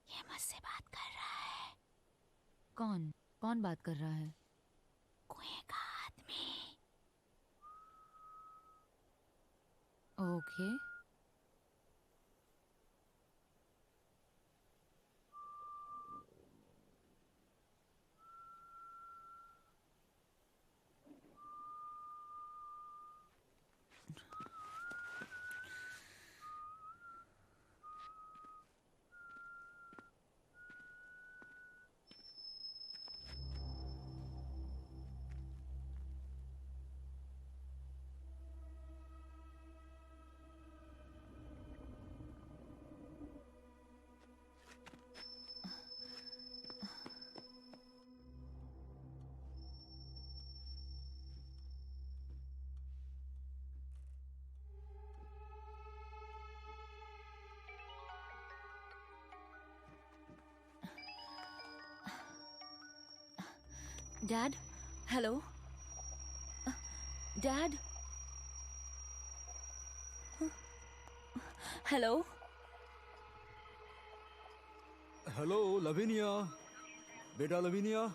ये मुझसे बात कर रहा है। कौन कौन बात कर रहा है? कुएं का आदमी। Okay. Dad, hello dad, hello. Hello Lavinia, बेटा लविनिया।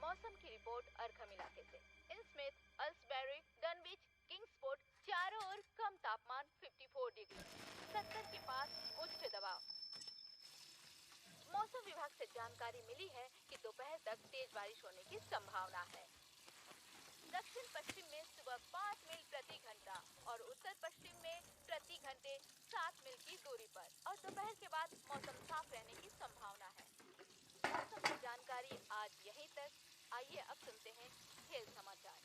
मौसम की रिपोर्ट अरखम इलाके से। इनस्मिथ, अल्सबेरी, डनविच, किंग्सपोर्ट चारों ओर कम तापमान 54 डिग्री, 70 के पास उच्च दबाव। मौसम विभाग से जानकारी मिली है कि दोपहर तक तेज बारिश होने की संभावना है। दक्षिण पश्चिम में सुबह 5 मील प्रति घंटा और उत्तर पश्चिम में प्रति घंटे 7 मील की दूरी पर, और दोपहर के बाद मौसम साफ रहने की संभावना है। मौसम की जानकारी आज यहीं तक। आइए अब सुनते हैं खेल समाचार।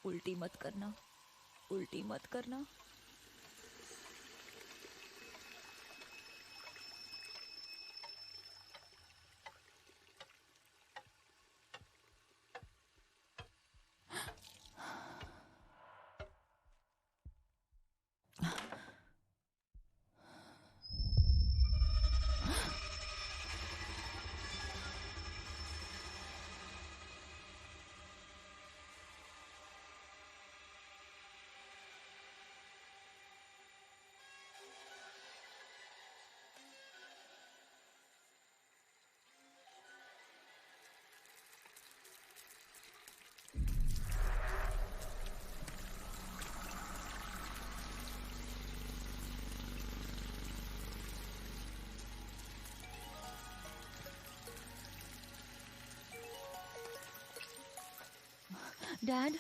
उल्टी मत करना, उल्टी मत करना। डैड,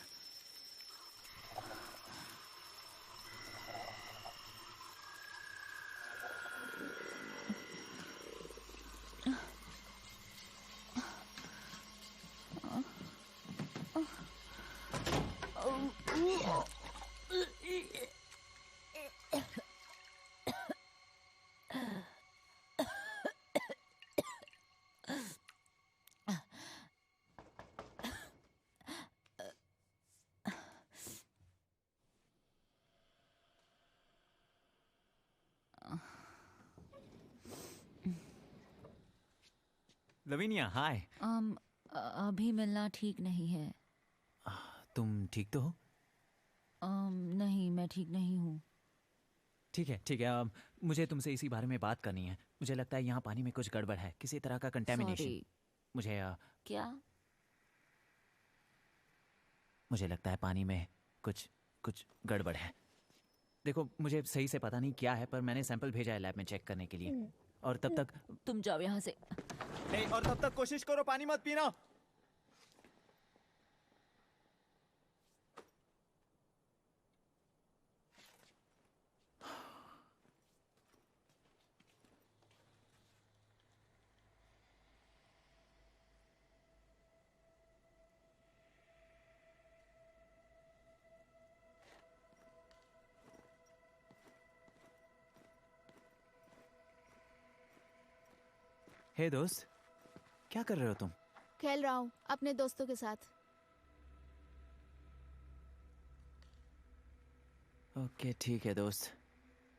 लवीनिया, हाय। अभी मिलना ठीक नहीं है। तुम ठीक तो हो? नहीं, मैं ठीक नहीं हूँ। ठीक है, ठीक है। मुझे तुमसे इसी बारे में बात करनी है। मुझे लगता है यहाँ पानी में कुछ गड़बड़ है, किसी तरह का कंटेमिनेशन। Sorry. मुझे क्या? मुझे लगता है पानी में कुछ कुछ गड़बड़ है। देखो, मुझे सही से पता नहीं क्या है, पर मैंने सैंपल भेजा है लैब में चेक करने के लिए। और तब तक तुम जाओ यहाँ से। नहीं, और तब तक कोशिश करो पानी मत पीना। हे दोस्त, क्या कर रहे हो तुम? खेल रहा हूँ अपने दोस्तों के साथ। ओके, ठीक है दोस्त,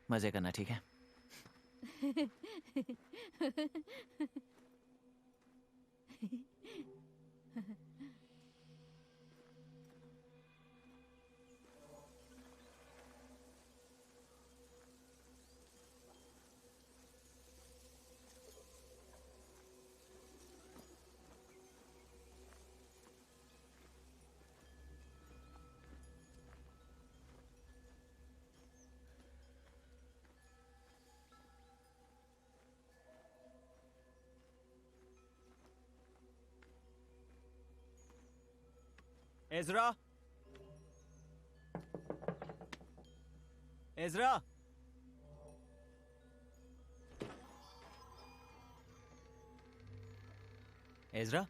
मजे करना, ठीक है? एज़रा, एज़रा, एज़रा,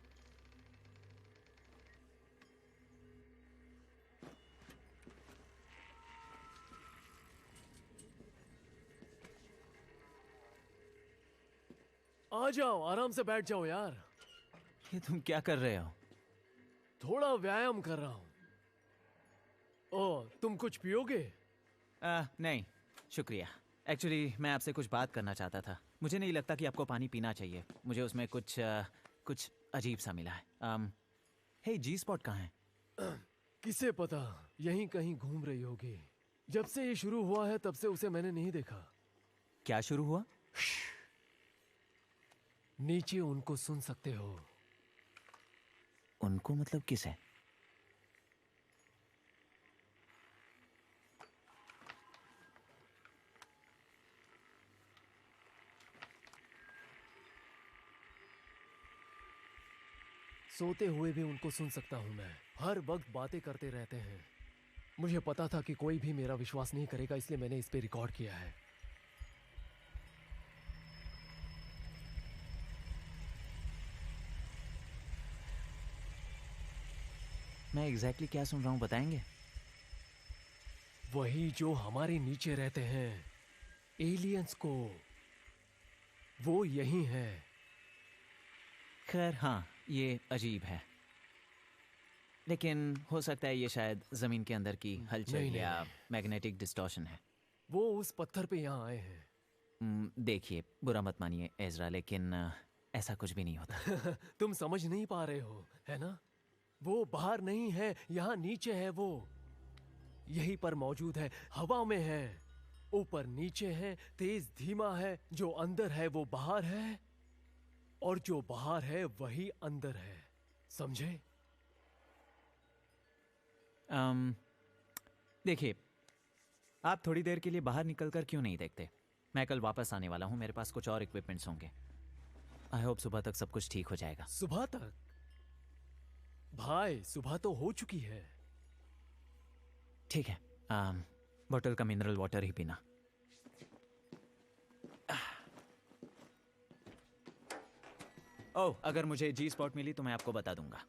आ जाओ, आराम से बैठ जाओ यार। ये तुम क्या कर रहे हो? थोड़ा व्यायाम कर रहा हूँ। ओ, तुम कुछ पियोगे? नहीं, शुक्रिया। एक्चुअली मैं आपसे कुछ बात करना चाहता था। मुझे नहीं लगता कि आपको पानी पीना चाहिए। मुझे उसमें कुछ अजीब सा मिला है। हे, जी स्पॉट कहाँ है? किसे पता, यहीं कहीं घूम रही होगी। जब से ये शुरू हुआ है तब से उसे मैंने नहीं देखा। क्या शुरू हुआ? नीचे उनको सुन सकते हो। उनको मतलब किसे? सोते हुए भी उनको सुन सकता हूं मैं। हर वक्त बातें करते रहते हैं। मुझे पता था कि कोई भी मेरा विश्वास नहीं करेगा, इसलिए मैंने इस पे रिकॉर्ड किया है। मैं एग्जैक्टली क्या सुन रहा हूँ बताएंगे? वही जो हमारे नीचे रहते हैं, एलियंस को, वो यही है। खैर हाँ, ये अजीब है, लेकिन हो सकता है ये शायद जमीन के अंदर की हलचल नहीं, या नहीं। मैग्नेटिक डिस्टॉर्शन है। वो उस पत्थर पे यहाँ आए हैं। देखिए, बुरा मत मानिए एजरा, लेकिन ऐसा कुछ भी नहीं होता। तुम समझ नहीं पा रहे हो, है ना? वो बाहर नहीं है, यहाँ नीचे है वो। यहीं पर मौजूद है, हवा में है, ऊपर नीचे है, तेज धीमा है। जो अंदर है वो बाहर है, और जो बाहर है वही अंदर है। समझे? देखिए, आप थोड़ी देर के लिए बाहर निकलकर क्यों नहीं देखते? मैं कल वापस आने वाला हूँ, मेरे पास कुछ और इक्विपमेंट्स होंगे। आई होप सुबह तक सब कुछ ठीक हो जाएगा। सुबह तक? भाई, सुबह तो हो चुकी है। ठीक है, बोतल का मिनरल वाटर ही पीना। ओह, अगर मुझे जी स्पॉट मिली तो मैं आपको बता दूंगा।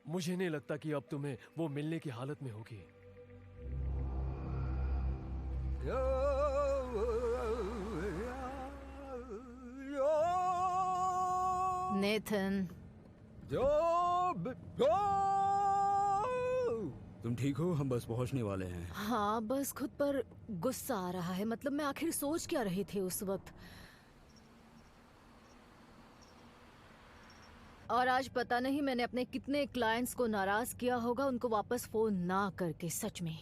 मुझे नहीं लगता कि अब तुम्हें वो मिलने की हालत में होगी। नेथन, तुम ठीक हो? हम बस पहुंचने वाले हैं। हाँ, बस खुद पर गुस्सा आ रहा है। मतलब मैं आखिर सोच क्या रहे थे उस वक्त। और आज पता नहीं मैंने अपने कितने क्लाइंट्स को नाराज किया होगा, उनको वापस फोन ना करके। सच में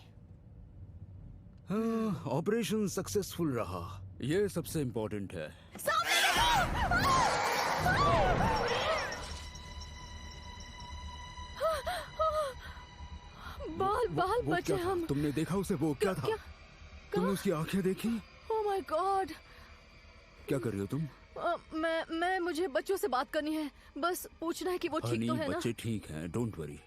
हाँ, ऑपरेशन सक्सेसफुल रहा, ये सबसे इम्पोर्टेंट है। बाल बाल वो बचे क्या था? हम। तुमने देखा उसे? वो क्या था? तुमने उसकी आंखें देखी? ओह माय गॉड! क्या कर रही हो तुम? मैं मुझे बच्चों से बात करनी है। बस पूछना है कि वो ठीक तो है ना? बच्चे ठीक हैं, डोंट वरी।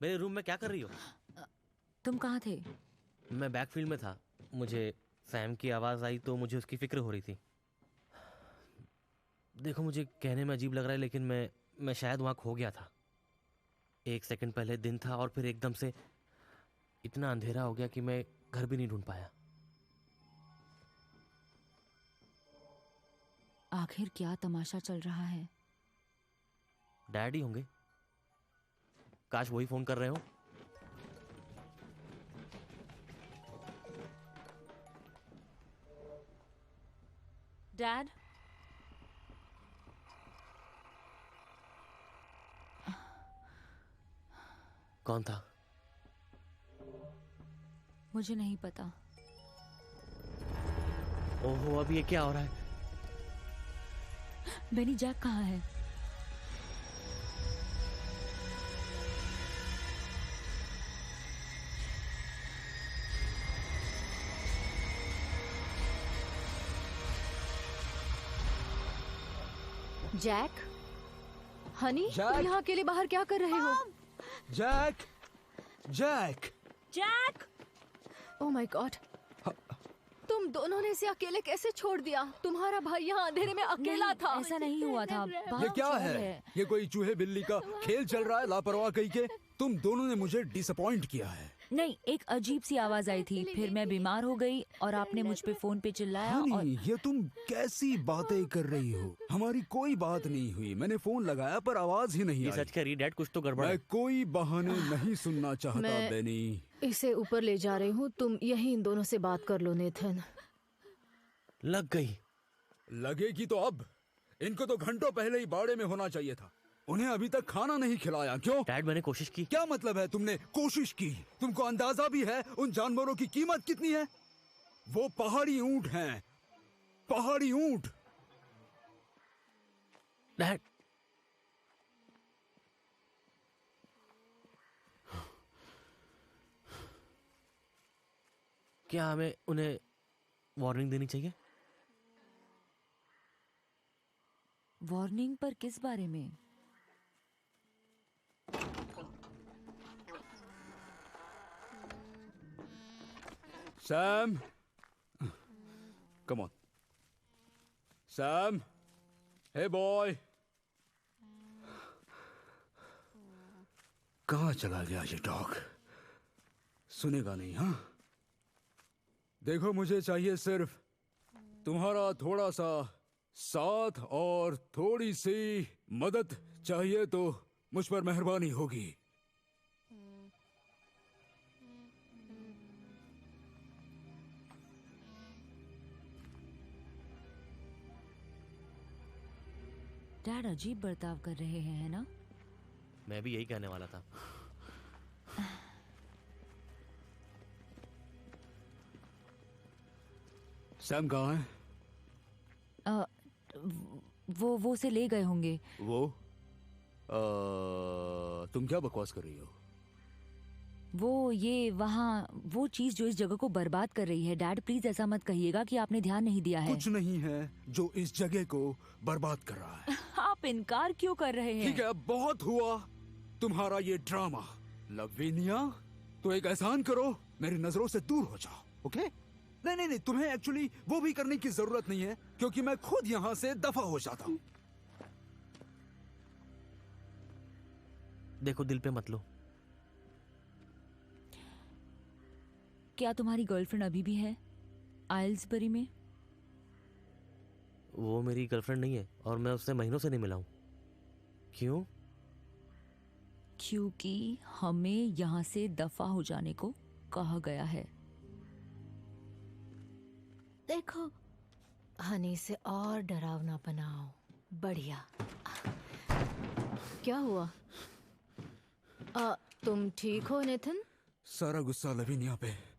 मेरे रूम में क्या कर रही हो? तुम कहाँ थे? मैं बैकफील्ड में था। मुझे सैम की आवाज़ आई तो मुझे उसकी फिक्र हो रही थी। देखो, मुझे कहने में अजीब लग रहा है, लेकिन मैं शायद वहाँ खो गया था। 1 सेकंड पहले दिन था और फिर एकदम से इतना अंधेरा हो गया कि मैं घर भी नहीं ढूंढ पाया। आखिर क्या तमाशा चल रहा है? डैडी होंगे। काश वही फोन कर रहे हो। डैड? कौन था? मुझे नहीं पता। ओहो, अब ये क्या हो रहा है? बेनी, जैक कहाँ है? Jack, honey, Jack? तुम यहाँ अकेले बाहर क्या कर रहे हो? Jack, Jack, Jack! Oh my God, तुम दोनों ने इसे अकेले कैसे छोड़ दिया? तुम्हारा भाई यहाँ अंधेरे में अकेला था। ऐसा नहीं हुआ था। ये बाहर क्या चोर है? ये कोई चूहे बिल्ली का खेल चल रहा है? लापरवाह कहीं के। तुम दोनों ने मुझे डिसअपॉइंट किया है। नहीं, एक अजीब सी आवाज आई थी, फिर मैं बीमार हो गई और आपने मुझ पे फोन पे चिल्लाया और हनी, ये तुम कैसी बातें कर रही हो? हमारी कोई बात नहीं हुई। मैंने फोन लगाया पर आवाज ही नहीं ये आई। सच कह रही डैड, कुछ तो गड़बड़ है। मैं कोई बहाने नहीं सुनना चाहता मैं- बेनी। इसे ऊपर ले जा रही हूँ, तुम यही इन दोनों से बात कर लो। नेथन, लग गई। लगेगी तो अब। इनको तो घंटों पहले ही बाड़े में होना चाहिए था। उन्हें अभी तक खाना नहीं खिलाया। क्यों? डैड, मैंने कोशिश की। क्या मतलब है तुमने कोशिश की? तुमको अंदाजा भी है उन जानवरों की कीमत कितनी है? वो पहाड़ी ऊंट हैं, पहाड़ी ऊंट। डैड, क्या हमें उन्हें वार्निंग देनी चाहिए? वार्निंग पर किस बारे में? Sam, come on. Sam, hey boy. कहाँ चला गया ये डॉग? सुनेगा नहीं, हाँ? देखो, मुझे चाहिए सिर्फ तुम्हारा थोड़ा सा साथ और थोड़ी सी मदद चाहिए, तो मुझ पर मेहरबानी होगी। डैड अजीब बर्ताव कर रहे हैं, है ना? मैं भी यही कहने वाला था। सैम कहाँ है? अ, वो उसे ले गए होंगे। वो तुम क्या बकवास कर रही हो? वो चीज जो इस जगह को बर्बाद कर रही है। डैड, प्लीज ऐसा मत कहिएगा कि आपने ध्यान नहीं दिया है। कुछ नहीं है जो इस जगह को बर्बाद कर रहा है। आप इनकार क्यों कर रहे हैं? ठीक है, अब बहुत हुआ तुम्हारा ये ड्रामा। लवीनिया, तो एक एहसान करो, मेरी नजरों से दूर हो जाओ, ओके? नहीं नहीं नहीं, तुम्हें एक्चुअली वो भी करने की जरूरत नहीं है, क्योंकि मैं खुद यहाँ से दफा हो जाता हूँ। देखो, दिल पे मत लो। क्या तुम्हारी गर्लफ्रेंड अभी भी है आइल्सबरी में? वो मेरी गर्लफ्रेंड नहीं है और मैं उससे महीनों से नहीं मिला हूं। क्यों? क्योंकि हमें यहाँ से दफा हो जाने को कहा गया है। देखो, हनी से और डरावना बनाओ। बढ़िया। क्या हुआ? तुम ठीक हो नेथन? सारा गुस्सा लवीनिया पे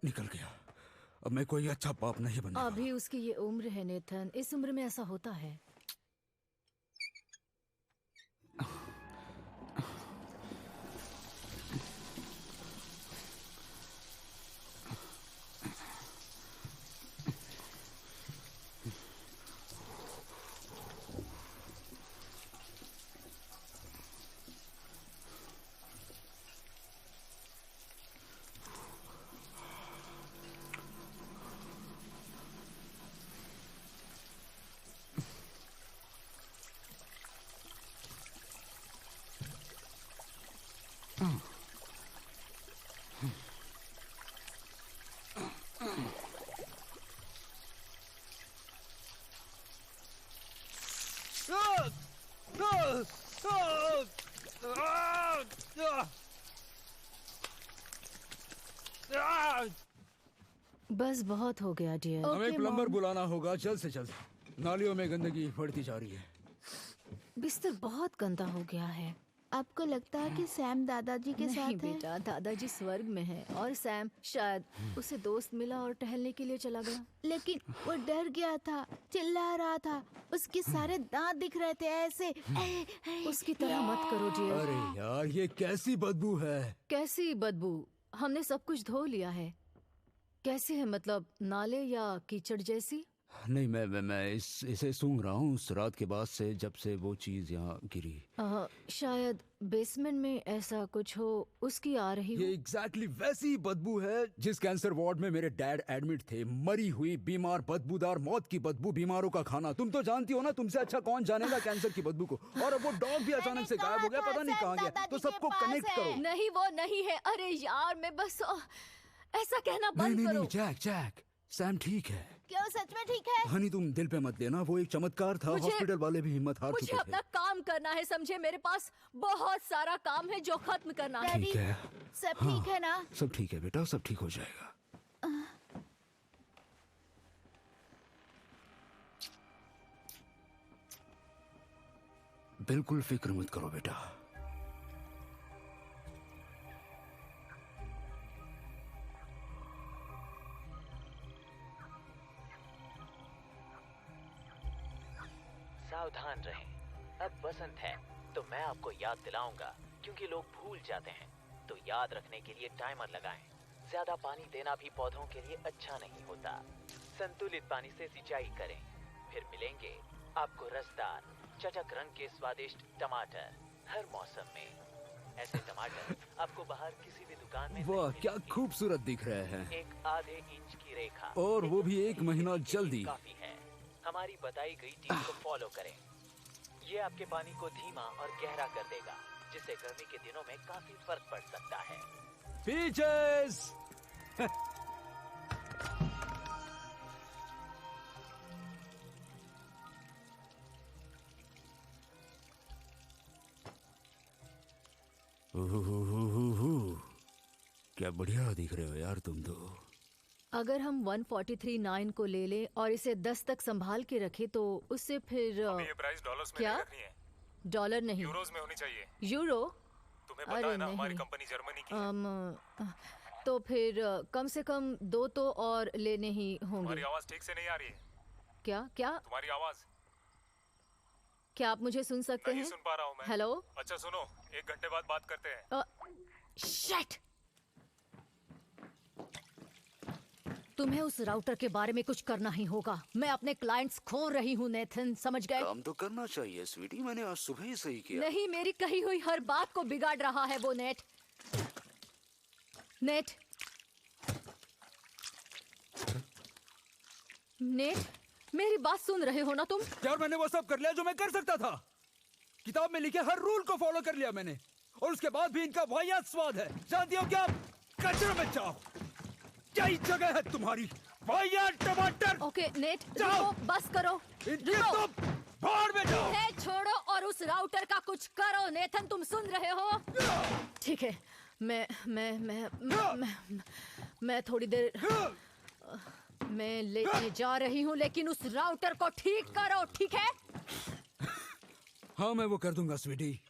निकल गया। अब मैं कोई अच्छा बाप नहीं बनूंगा। अभी उसकी ये उम्र है नेथन, इस उम्र में ऐसा होता है। बस बहुत हो गया डियर। हमें प्लम्बर बुलाना होगा जल्द से जल्द। नालियों में गंदगी बढ़ती जा रही है। बिस्तर बहुत गंदा हो गया है। आपको लगता है कि सैम दादाजी के नहीं साथ है? बेटा, दादाजी स्वर्ग में है और सैम शायद उसे दोस्त मिला और टहलने के लिए चला गया। लेकिन वो डर गया था, चिल्ला रहा था, उसके सारे दांत दिख रहे थे ऐसे। उसकी तरह मत करो डियर। अरे यार, ये कैसी बदबू है? कैसी बदबू? हमने सब कुछ धो लिया है। कैसी है मतलब, नाले या कीचड़ जैसी? नहीं, मैं इसे सूंघ रहा हूँ उस रात के बाद से, जब से वो चीज यहाँ गिरी। शायद बेसमेंट में ऐसा कुछ हो, उसकी आ रही हो। ये एग्जैक्टली वैसी बदबू है जिस कैंसर वार्ड में मेरे डैड एडमिट थे। मरी हुई, बीमार, बदबूदार, मौत की बदबू, बीमारों का खाना। तुम तो जानती हो ना, तुमसे अच्छा कौन जानेगा कैंसर की बदबू को। और अब वो डॉग भी अचानक से गायब हो गया, पता नहीं कहाँ गया। तो सबको कनेक्ट करो। नहीं, वो नहीं है। अरे यार, मैं बस ऐसा कहना बंद करो। नहीं, जैक, सैम ठीक है। क्यों, सच में ठीक है? हनी, तुम दिल पे मत लेना, वो एक चमत्कार था। हॉस्पिटल वाले भी हिम्मत हार चुके मुझे अपना काम करना है, समझे? मेरे पास बहुत सारा काम है जो खत्म करना है। ठीक है, सब ठीक है ना? सब ठीक है बेटा, सब ठीक हो जाएगा। बिल्कुल फिक्र मत करो बेटा। सावधान रहें। अब बसंत है तो मैं आपको याद दिलाऊंगा, क्योंकि लोग भूल जाते हैं। तो याद रखने के लिए टाइमर लगाएं। ज्यादा पानी देना भी पौधों के लिए अच्छा नहीं होता। संतुलित पानी से सिंचाई करें। फिर मिलेंगे आपको रसदार, चटक रंग के स्वादिष्ट टमाटर हर मौसम में। ऐसे टमाटर आपको बाहर किसी भी दुकान में वाह, क्या खूबसूरत दिख रहे हैं। एक आधे इंच की रेखा, और वो भी 1 महीना जल्दी। काफी है। हमारी बताई गई टिप को फॉलो करें। ये आपके पानी को धीमा और गहरा कर देगा, जिससे गर्मी के दिनों में काफी फर्क पड़ सकता है। पीचेस! क्या बढ़िया दिख रहे हो यार तुम तो। अगर हम 143.9 को ले लें और इसे 10 तक संभाल के रखें तो उससे फिर ये प्राइस डॉलर्स में क्या? नहीं रखनी है। डॉलर नहीं, यूरोज में होनी चाहिए। यूरो? तुम्हें पता अरे है ना, हमारी नहीं। कंपनी जर्मनी की है। तो फिर कम से कम 2 तो और लेने ही तुम्हारी होंगे। आवाज ठीक से नहीं आ रही है। क्या क्या तुम्हारी आवाज क्या आप मुझे सुन सकते नहीं हैं? सुन पा रहा हूँ मैं। हेलो? अच्छा सुनो, 1 घंटे बाद बात करते हैं। शिट! तुम्हें उस राउटर के बारे में कुछ करना ही होगा। मैं अपने क्लाइंट्स खो रही हूँ नेथन, समझ गए? काम तो करना चाहिए स्वीटी, मैंने आज सुबह ही सही किया। नहीं, मेरी कही हुई हर बात को बिगाड़ रहा है वो नेट। नेट मेरी बात सुन रहे हो ना तुम? यार, मैंने वो सब कर लिया जो मैं कर सकता था। किताब में लिखे हर रूल को फॉलो कर लिया मैंने, और उसके बाद भी इनका वाहियात स्वाद है। जानती हो क्या? कचरे में जाओ, यही जगह है तुम्हारी। वाहियात टमाटर। ओके नेट, जाओ। रुको, बस करो। रुको, भाड़ में जाओ। नेट छोड़ो और उस राउटर का कुछ करो। नेथन, तुम सुन रहे हो? ठीक है, मैं थोड़ी देर मैं लेने जा रही हूँ, लेकिन उस राउटर को ठीक करो, ठीक है? हाँ, मैं वो कर दूंगा स्वीटी।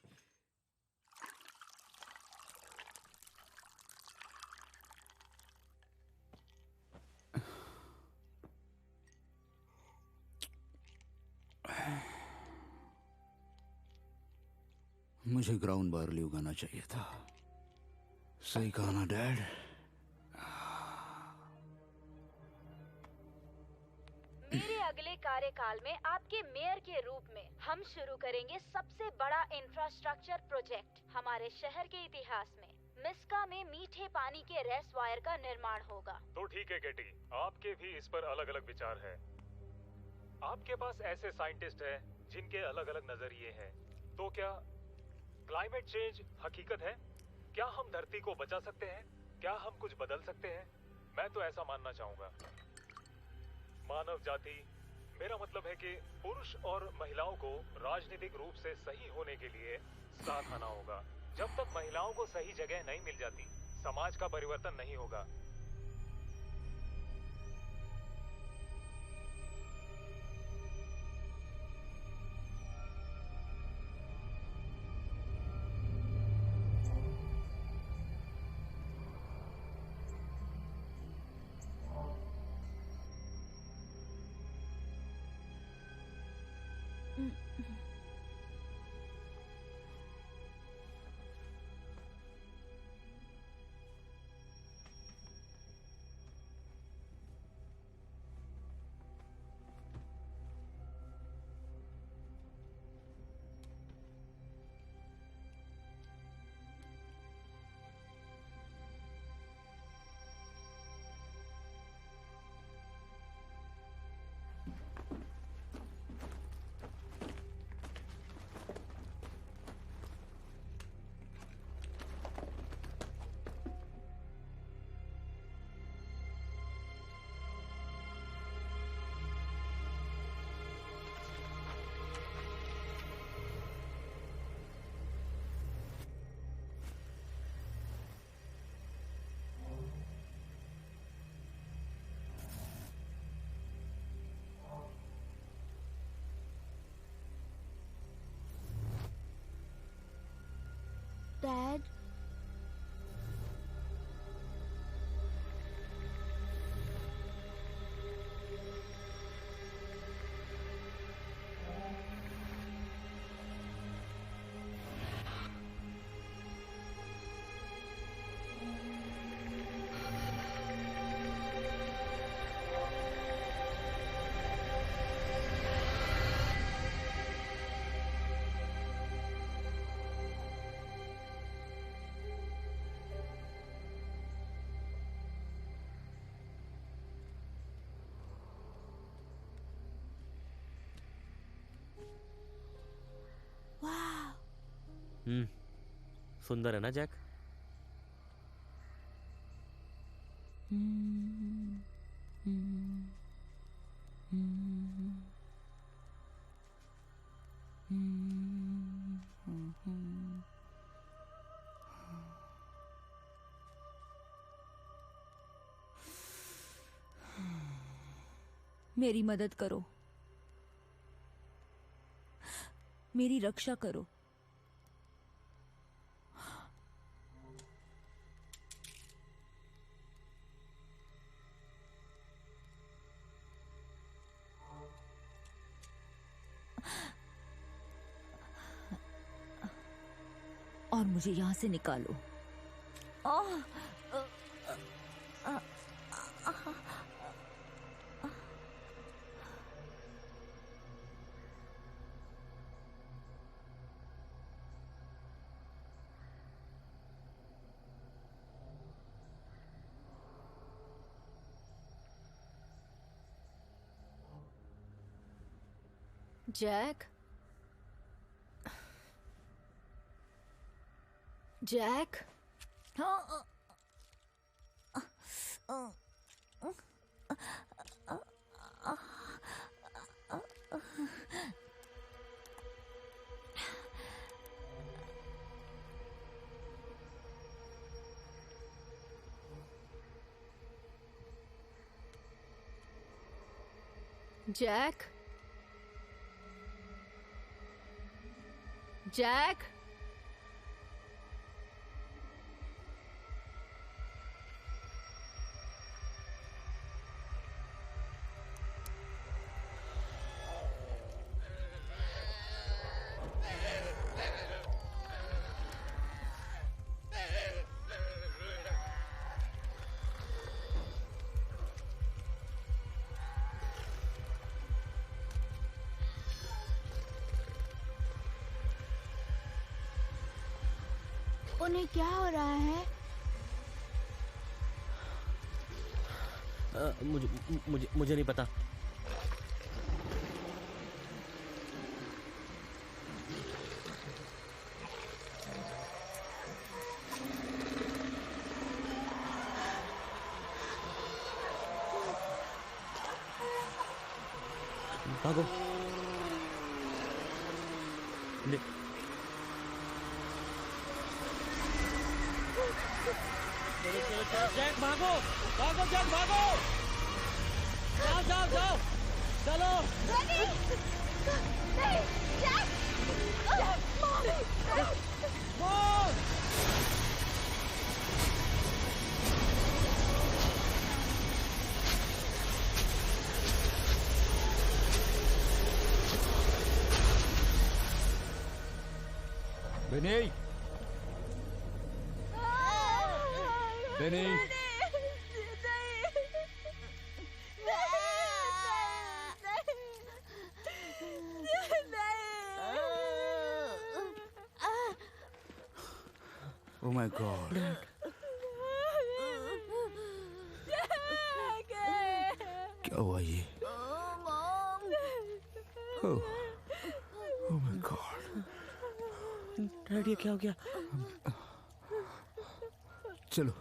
मुझे ग्राउंड बार्ली उगाना चाहिए था। सही कहा ना डैड? मेरे अगले कार्यकाल में आपके मेयर के रूप में हम शुरू करेंगे सबसे बड़ा इंफ्रास्ट्रक्चर प्रोजेक्ट हमारे शहर के इतिहास में। मिस्का में मीठे पानी के रेसवायर का निर्माण होगा। तो ठीक है केटी, आपके भी इस पर अलग अलग विचार है। आपके पास ऐसे साइंटिस्ट हैं जिनके अलग अलग नजरिए हैं। तो क्या क्लाइमेट चेंज हकीकत है? क्या हम धरती को बचा सकते हैं? क्या हम कुछ बदल सकते हैं? मैं तो ऐसा मानना चाहूंगा। मानव जाति, मेरा मतलब है कि पुरुष और महिलाओं को राजनीतिक रूप से सही होने के लिए साथ आना होगा। जब तक महिलाओं को सही जगह नहीं मिल जाती, समाज का परिवर्तन नहीं होगा। डैड। सुंदर है ना जैक? मेरी मदद करो, मेरी रक्षा करो। और मुझे यहां से निकालो। जैक, जैक, जैक, जैक, उन्हें क्या हो रहा है? मुझे नहीं पता। भागो। जैक भागो, भागो जैक भागो। जाओ जाओ जाओ, चलो। नहीं, Jack! Mom! Benny, Benny, Oh my God. क्या हुआ ये? Oh my God. डैड, ये क्या हो गया? चलो,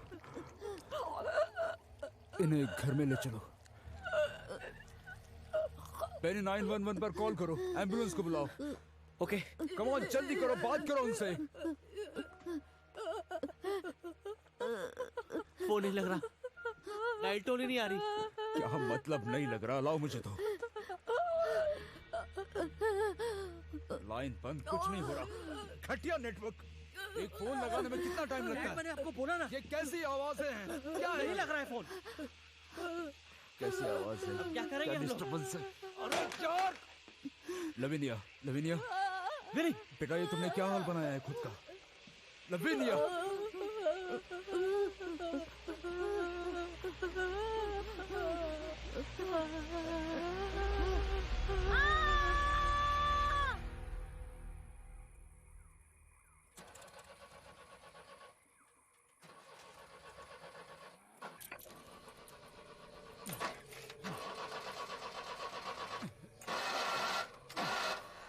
इन्हें घर में ले चलो। पहले 911 पर कॉल करो, एम्बुलेंस को बुलाओ। ओके, कम ऑन, जल्दी करो, बात करो उनसे। फोन नहीं लग रहा, लाइट टोन ही नहीं आ रही। क्या मतलब नहीं लग रहा? लाओ मुझे तो। लाइन बंद, कुछ नहीं हो रहा। घटिया नेटवर्क। एक फोन लगाने में कितना टाइम लगता है? मैंने आपको बोला ना। ये कैसी आवाजें हैं? क्या नहीं लग रहा है फोन? कैसी आवाज है? अब क्या करेंगे हम लोग? डिस्टर्बेंस है। अरे यार! लविनिया, लविनिया, विनी, बेटा ये तुमने क्या हाल बनाया है खुद का? लविनिया!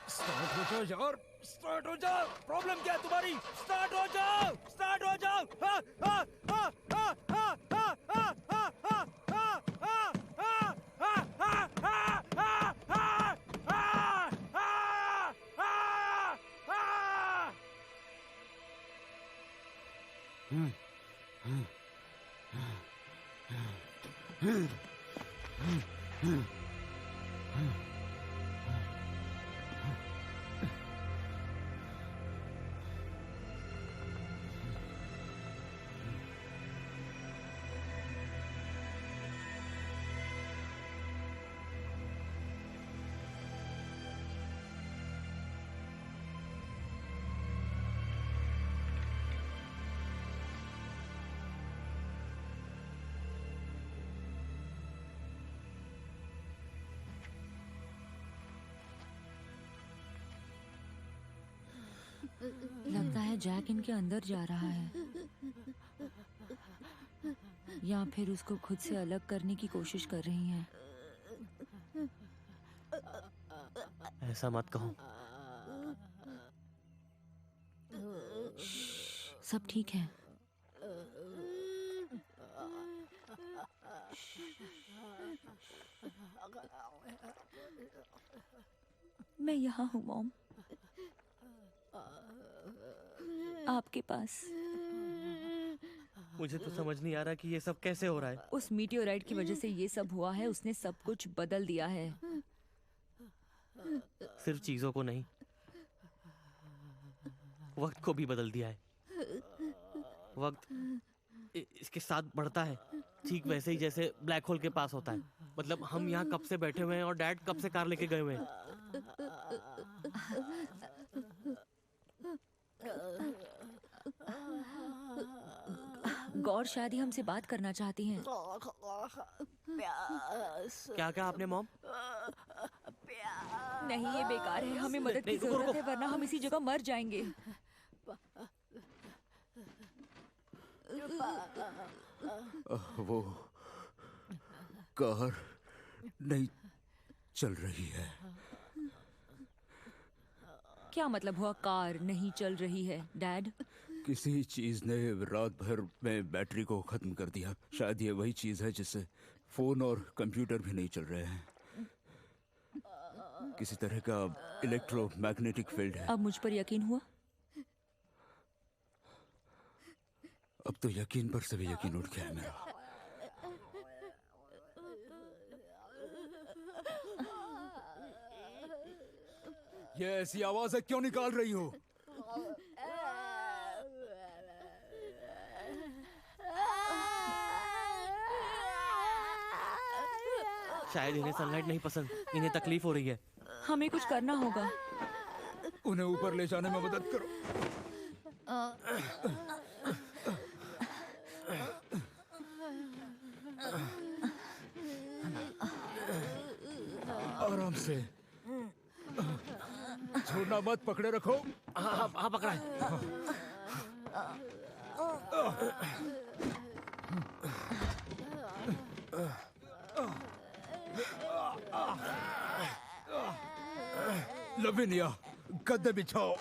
स्टार्ट हो जाओ यार, स्टार्ट हो जाओ। प्रॉब्लम क्या है तुम्हारी? स्टार्ट हो जाओ, स्टार्ट हो जाओ। हाँ, हाँ, हाँ, हाँ, हाँ, हाँ, हाँ, हाँ, हाँ, हाँ, हाँ, हाँ, हाँ, हाँ, हाँ, हाँ, हाँ, हाँ, लगता है जैक इनके अंदर जा रहा है, या फिर उसको खुद से अलग करने की कोशिश कर रही हैं। ऐसा मत कहो। सब ठीक है। मैं यहाँ हूँ मॉम, आपके पास। मुझे तो समझ नहीं आ रहा कि ये सब कैसे हो रहा है। उस मीटियोराइट की वजह से ये सब हुआ है। उसने सब कुछ बदल दिया है। सिर्फ चीजों को नहीं, वक्त को भी बदल दिया है। वक्त इसके साथ बढ़ता है, ठीक वैसे ही जैसे ब्लैक होल के पास होता है। मतलब हम यहाँ कब से बैठे हुए हैं और डैड कब से कार लेके गए हुए हैं। गौर शायद ही हमसे बात करना चाहती हैं। क्या क्या आपने मॉम? नहीं, ये बेकार है। हमें मदद की जरूरत है, वरना हम इसी जगह मर जाएंगे। वो कार नहीं चल रही है। क्या मतलब हुआ कार नहीं चल रही है, डैड? किसी चीज ने रात भर में बैटरी को खत्म कर दिया। शायद ये वही चीज है जिससे फोन और कंप्यूटर भी नहीं चल रहे हैं। किसी तरह का इलेक्ट्रोमैग्नेटिक फील्ड है। अब मुझ पर यकीन हुआ? अब तो यकीन पर से भी यकीन उठ गया है मेरा। ये ऐसी आवाज़ें क्यों निकाल रही हो? शायद इन्हें सनलाइट नहीं पसंद, इन्हें तकलीफ हो रही है। हमें कुछ करना होगा। उन्हें ऊपर ले जाने में मदद करो। आराम से, छोड़ना मत, पकड़े रखो। हाँ हाँ पकड़ा है। लविनिया, गद्दे बिछाओ।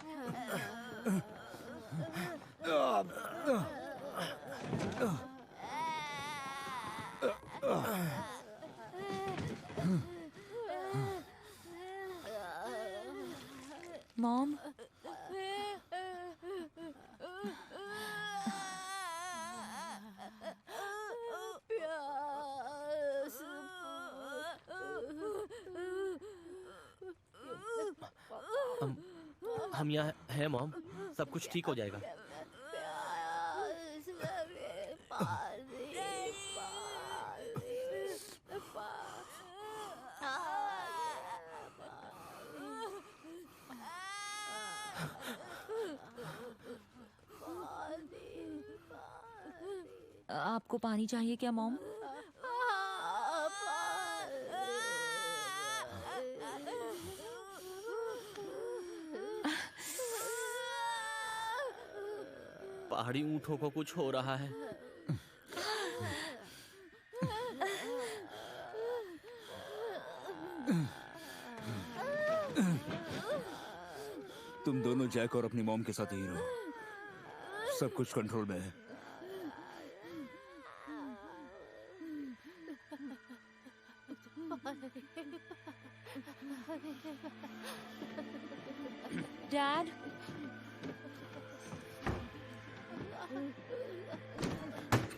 मॉम, हम यहाँ हैं मॉम, सब कुछ ठीक हो जाएगा। आपको पानी चाहिए क्या मॉम? पहाड़ी ऊँटों को कुछ हो रहा है। तुम दोनों जैक और अपनी मॉम के साथ यहीं रहो, सब कुछ कंट्रोल में है। डैड,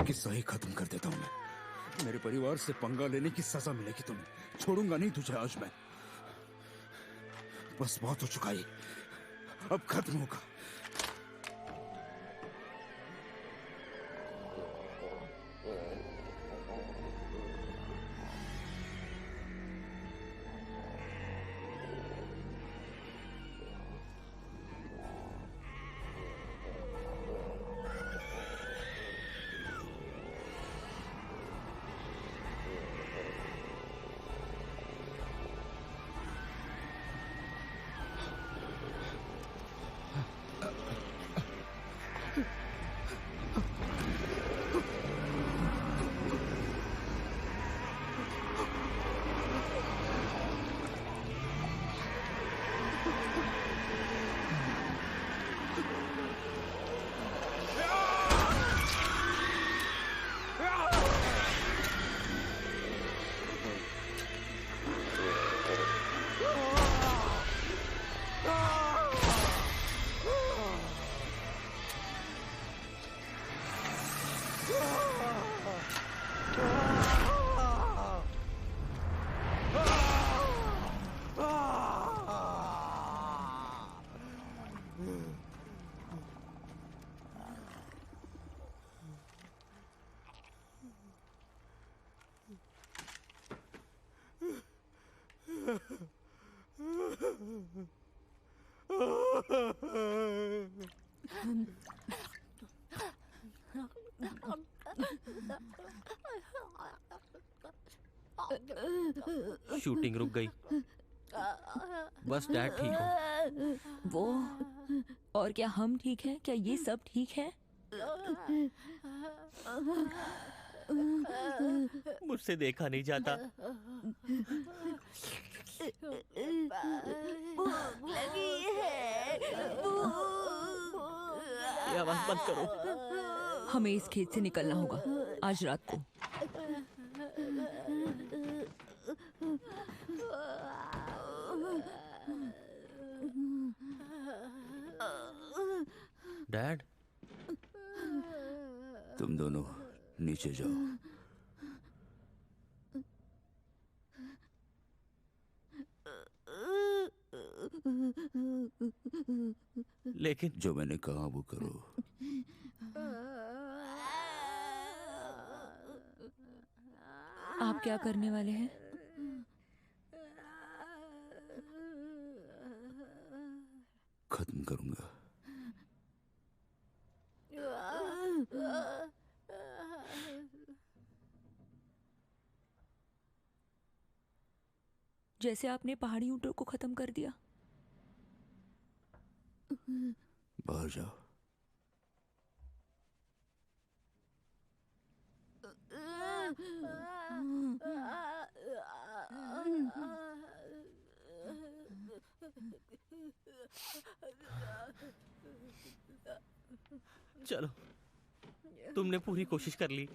किस्सा ही खत्म कर देता हूँ मैं। मेरे परिवार से पंगा लेने की सजा मिलेगी तुम्हें। छोड़ूंगा नहीं तुझे आज मैं। बस बहुत हो चुका है, अब खत्म होगा। शूटिंग रुक गई। बस डैड ठीक हो। वो और क्या हम ठीक हैं? क्या ये सब ठीक है? मुझसे देखा नहीं जाता। ये आवाज बंद करो। हमें इस खेत से निकलना होगा आज रात को। डैड, तुम दोनों नीचे जाओ। लेकिन जो मैंने कहा वो करो। आप क्या करने वाले हैं? खत्म करूंगा। जैसे आपने पहाड़ी ऊंटों को खत्म कर दिया। बाहर जाओ। चलो, तुमने पूरी कोशिश कर ली।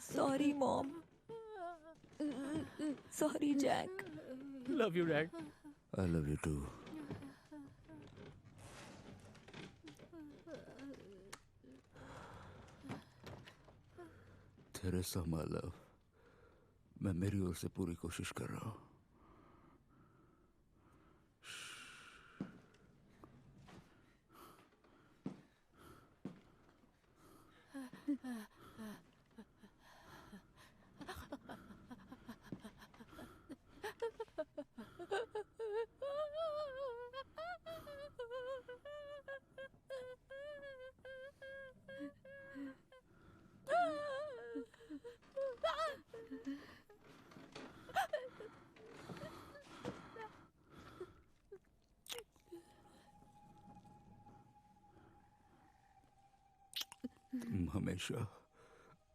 Sorry mom. Sorry Jack. Love you dad. I love you too. Theresa my love, मैं मेरी ओर से पूरी कोशिश कर रहा हूँ। तुम हमेशा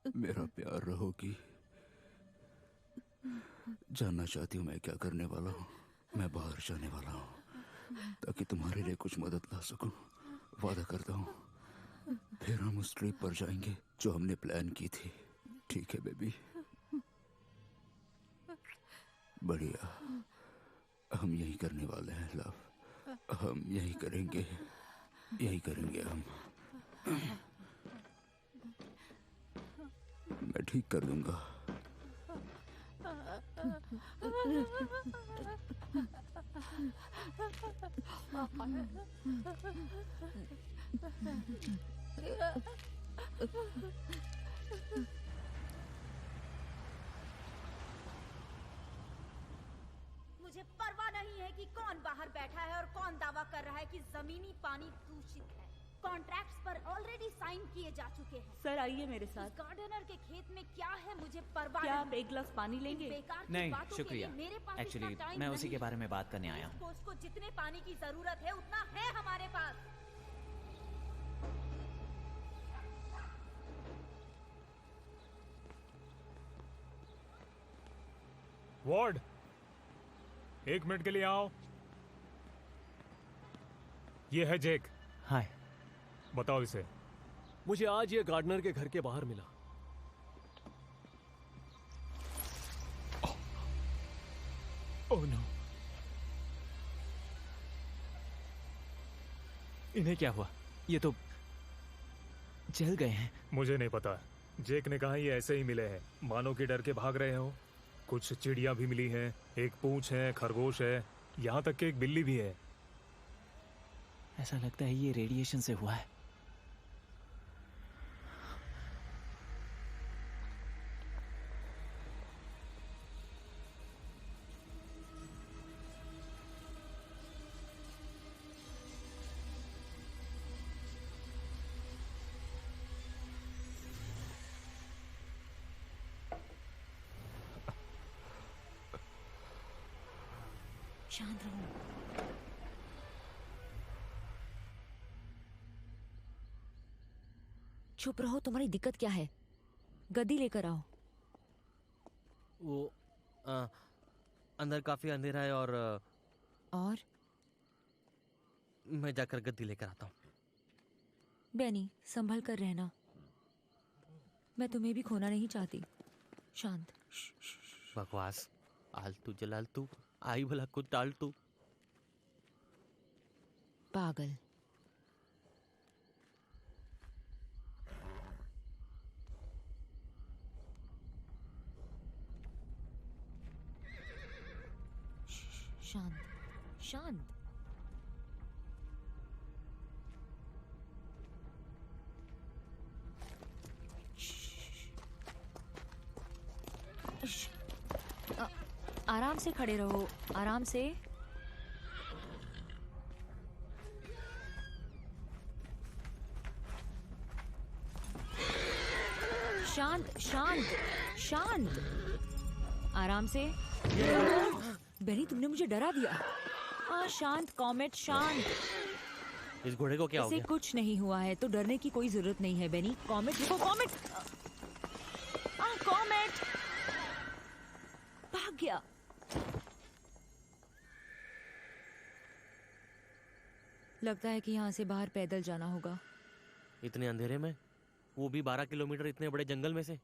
मेरा प्यार रहोगी। जानना चाहती हूँ मैं क्या करने वाला हूँ? मैं बाहर जाने वाला हूँ ताकि तुम्हारे लिए कुछ मदद ला सकूं। वादा करता हूँ फिर हम उस ट्रिप पर जाएंगे जो हमने प्लान की थी। ठीक है बेबी? बढ़िया, हम यही करने वाले हैं लव। हम यही करेंगे हम। मैं ठीक कर दूंगा। मुझे परवाह नहीं है कि कौन बाहर बैठा है और कौन दावा कर रहा है कि जमीनी पानी दूषित है। कॉन्ट्रैक्ट्स पर ऑलरेडी साइन किए जा चुके हैं। सर आइए मेरे साथ। गार्डनर के खेत में क्या है मुझे परवाह क्या नहीं। आप एक गिलास पानी लेंगे? बेकार की नहीं बातों के शुक्रिया। लिए मेरे पास एक्चुअली इतना टाइम मैं उसी नहीं के बारे में बात करने आया हूँ। कोर्स को जितने पानी की जरूरत है उतना है हमारे पास। वार्ड, 1 मिनट के लिए आओ। ये है जेक। हाय। बताओ इसे। मुझे आज ये गार्डनर के घर के बाहर मिला। Oh no. इन्हें क्या हुआ? ये तो जल गए हैं। मुझे नहीं पता। जेक ने कहा ये ऐसे ही मिले हैं, मानो कि डर के भाग रहे हो। कुछ चिड़िया भी मिली हैं, एक पूंछ है, खरगोश है, यहाँ तक कि एक बिल्ली भी है। ऐसा लगता है ये रेडिएशन से हुआ है। शांत रहो। चुप रहो। तुम्हारी दिक्कत क्या है? गद्दी लेकर आओ। वो अंदर काफी अंधेरा है और मैं जाकर गद्दी लेकर आता हूँ। बेनी, संभल कर रहना। मैं तुम्हें भी खोना नहीं चाहती। शांत। बकवास। आलतू जलालतू, आई भला कुछ टालतू। पागल। शांत शांत। आराम से खड़े रहो, आराम से। शांत शांत शांत। आराम से। बेनी, तुमने मुझे डरा दिया। हाँ शांत कॉमेट, शांत। इस घोड़े को क्या हो इसे गया? कुछ नहीं हुआ है तो डरने की कोई जरूरत नहीं है बेनी। कॉमेट देखो, कॉमेट। कॉमेट भाग गया। लगता है कि यहाँ से बाहर पैदल जाना होगा। इतने अंधेरे में, वो भी 12 किलोमीटर इतने बड़े जंगल में से।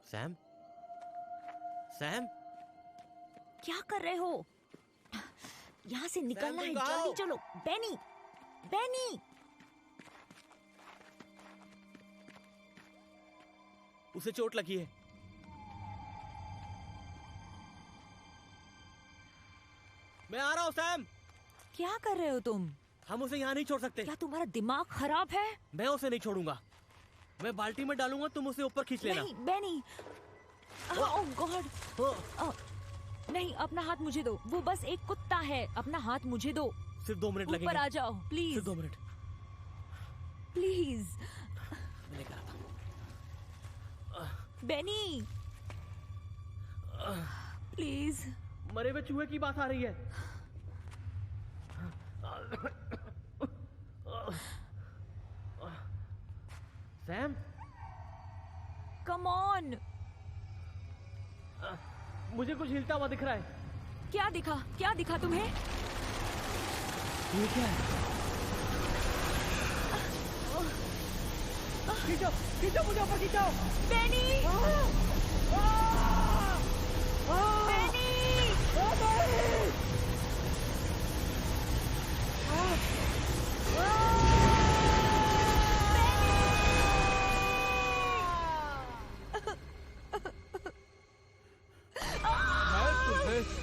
सैम, सैम, क्या कर रहे हो? यहाँ से निकलना है, जल्दी चलो। बेनी, बेनी। उसे चोट लगी है। मैं आ रहा हूँ सैम। क्या कर रहे हो तुम? हम उसे यहाँ नहीं छोड़ सकते। क्या तुम्हारा दिमाग खराब है? मैं उसे नहीं छोड़ूंगा। मैं बाल्टी में डालूंगा, तुम उसे ऊपर खींच लेना। नहीं बेनी, ओह गॉड, नहीं, अपना हाथ मुझे दो। वो बस एक कुत्ता है, अपना हाथ मुझे दो। सिर्फ 2 मिनट लगेंगे। ऊपर आ जाओ प्लीज। सिर्फ 2 मिनट प्लीज। मैंने कहा था। बेनी प्लीज। मरे हुए चूहे की बात आ रही है। Sam, come on. मुझे कुछ हिलता हुआ दिख रहा है। क्या दिखा? क्या दिखा तुम्हें? ये क्या है? खींचो, खींचो, मुझे ऊपर खींचो। बेनी,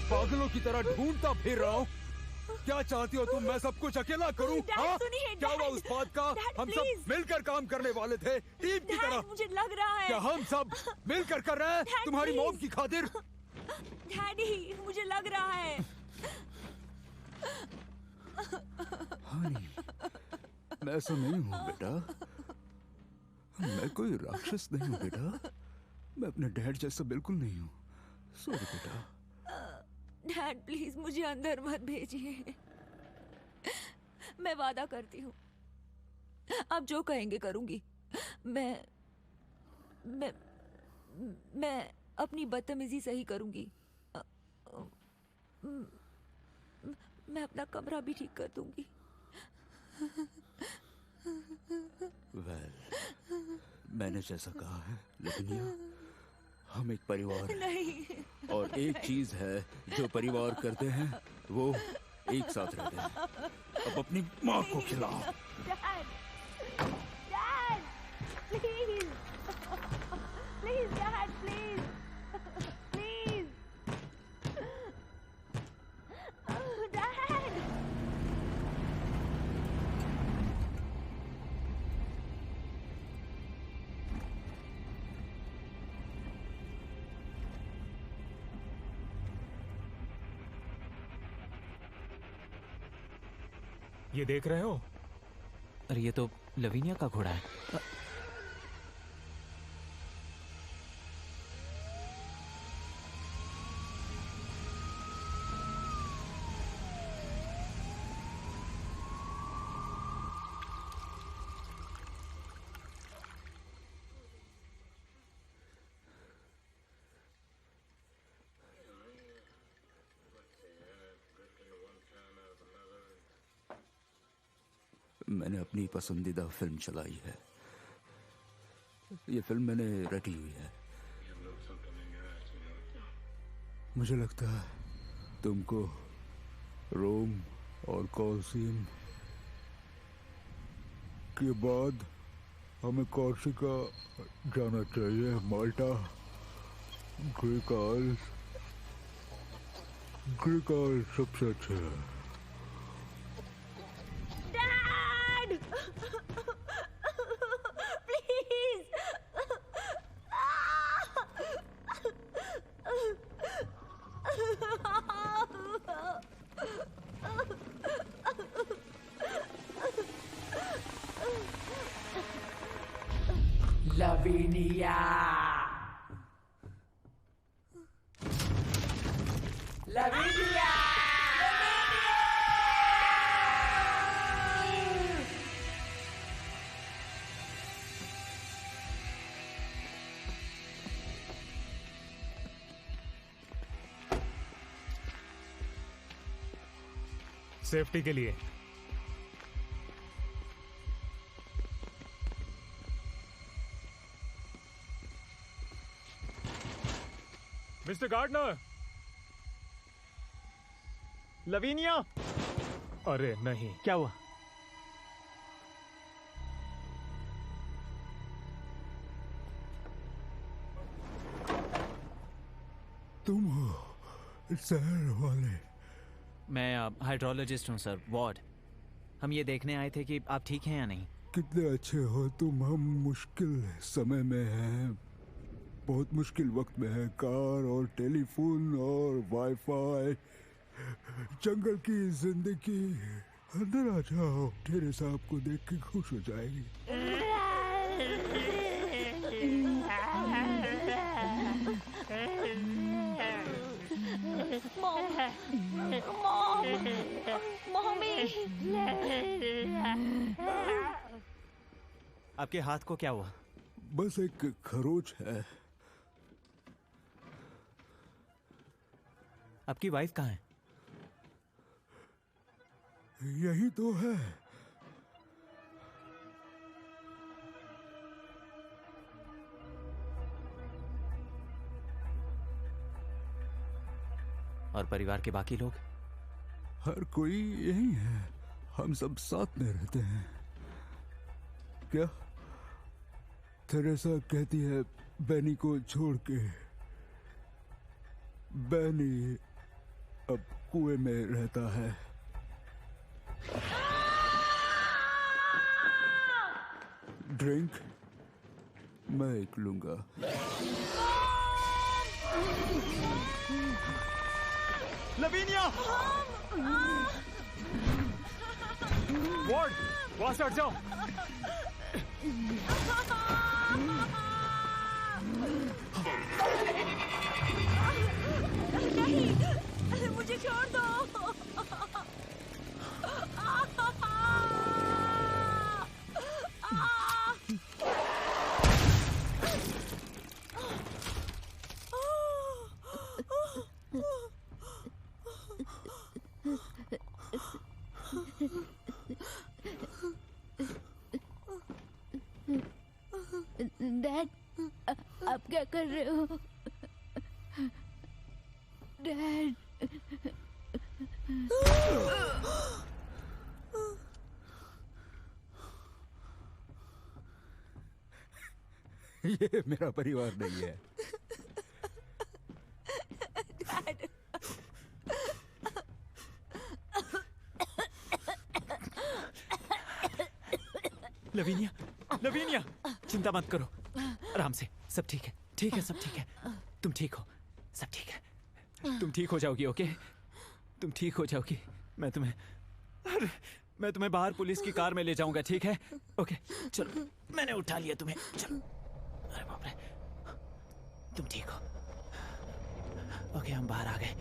पागलों की तरह ढूंढता फिर रहा हूँ। क्या चाहती हो तुम? मैं सब कुछ अकेला करूँ? हाँ? क्या हुआ उस बात का? हम सब मिलकर काम करने वाले थे, टीम की तरह। मुझे लग रहा है। क्या हम सब मिलकर कर रहे हैं तुम्हारी मौत की खातिर? डैडी, मुझे लग रहा है। हनी, मैं ऐसा नहीं हूँ बेटा। मैं कोई राक्षस नहीं हूँ बेटा। मैं अपने डैड जैसा बिल्कुल नहीं हूँ। सॉरी बेटा। डैड प्लीज मुझे अंदर मत भेजिए। मैं वादा करती हूँ, आप जो कहेंगे करूंगी। मैं अपनी बदतमीजी सही करूंगी। मैं अपना कमरा भी ठीक कर दूंगी। मैंने जैसा कहा है लवनिया, हम एक परिवार हैं। नहीं। और एक चीज है जो परिवार करते हैं, वो एक साथ रहते हैं। अब अपनी माँ को खिलाओ। Dad, dad, please, please dad, please, please, dad. ये देख रहे हो? अरे ये तो लवीनिया का घोड़ा है। मैंने अपनी पसंदीदा फिल्म चलाई है। ये फिल्म मैंने रटी हुई है। मुझे लगता है तुमको रोम और कॉल्सियम के बाद हमें कॉर्सिका जाना चाहिए। माल्टा, ग्रीक आइल्स सबसे अच्छे है। Lavinia! Lavinia! सेफ्टी के लिए। Mister Gardner. लवीनिया! अरे नहीं। क्या हुआ? तुम हो शहर वाले मैं हाइड्रोलॉजिस्ट हूँ सर, वार्ड। हम ये देखने आए थे कि आप ठीक हैं या नहीं। कितने अच्छे हो तुम। हम मुश्किल समय में हैं, बहुत मुश्किल वक्त में है। कार और टेलीफोन और वाईफाई, जंगल की जिंदगी। अंदर आ जाओ, तेरे साहब को देख के खुश हो जाएगी। आपके हाथ को क्या हुआ? बस एक खरोच है। आपकी वाइफ कहाँ है? यही तो है। और परिवार के बाकी लोग? हर कोई यही है, हम सब साथ में रहते हैं। क्या थेरेसा कहती है बैनी को छोड़ के। बैनी अब कुएं में रहता है। ड्रिंक मैं एक लूंगा। लवीनिया! वार्ड, वहां से हट जाओ। नहीं, मुझे छोड़ दो। डैड, आप क्या कर रहे हो? डैड। ये मेरा परिवार नहीं है। डैड। लवीनिया, लवीनिया, चिंता मत करो, आराम से, सब ठीक है, ठीक है, सब ठीक है। तुम ठीक हो, सब ठीक है। तुम ठीक हो जाओगी, ओके? तुम ठीक हो जाओगी। मैं तुम्हें बाहर पुलिस की कार में ले जाऊंगा, ठीक है? ओके, चलो, मैंने उठा लिया तुम्हें, चलो। अरे बाप रे, तुम ठीक हो। ओके, हम बाहर आ गए।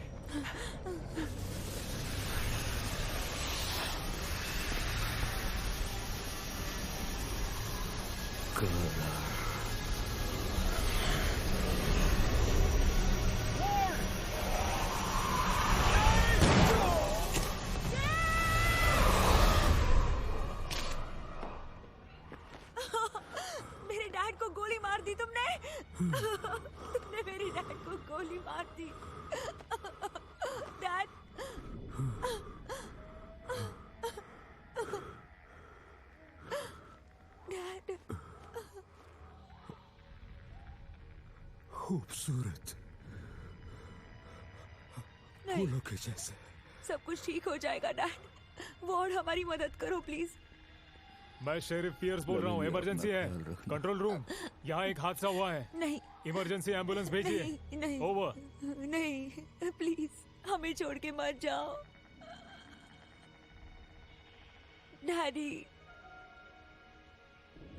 मेरे डैड को गोली मार दी तुमने। तुमने मेरे डैड को गोली मार दी। डैड। डैड। खूबसूरत नहीं, फूलों के जैसे। सब कुछ ठीक हो जाएगा डैड। वार्ड, हमारी मदद करो प्लीज। मैं शेरिफ पियर्स बोल रहा हूँ, इमरजेंसी है। कंट्रोल रूम, यहाँ एक हादसा हुआ है। नहीं, इमरजेंसी एम्बुलेंस भेजिए। नहीं, नहीं, ओवर। नहीं, प्लीज हमें छोड़ के मत जाओ। डैडी,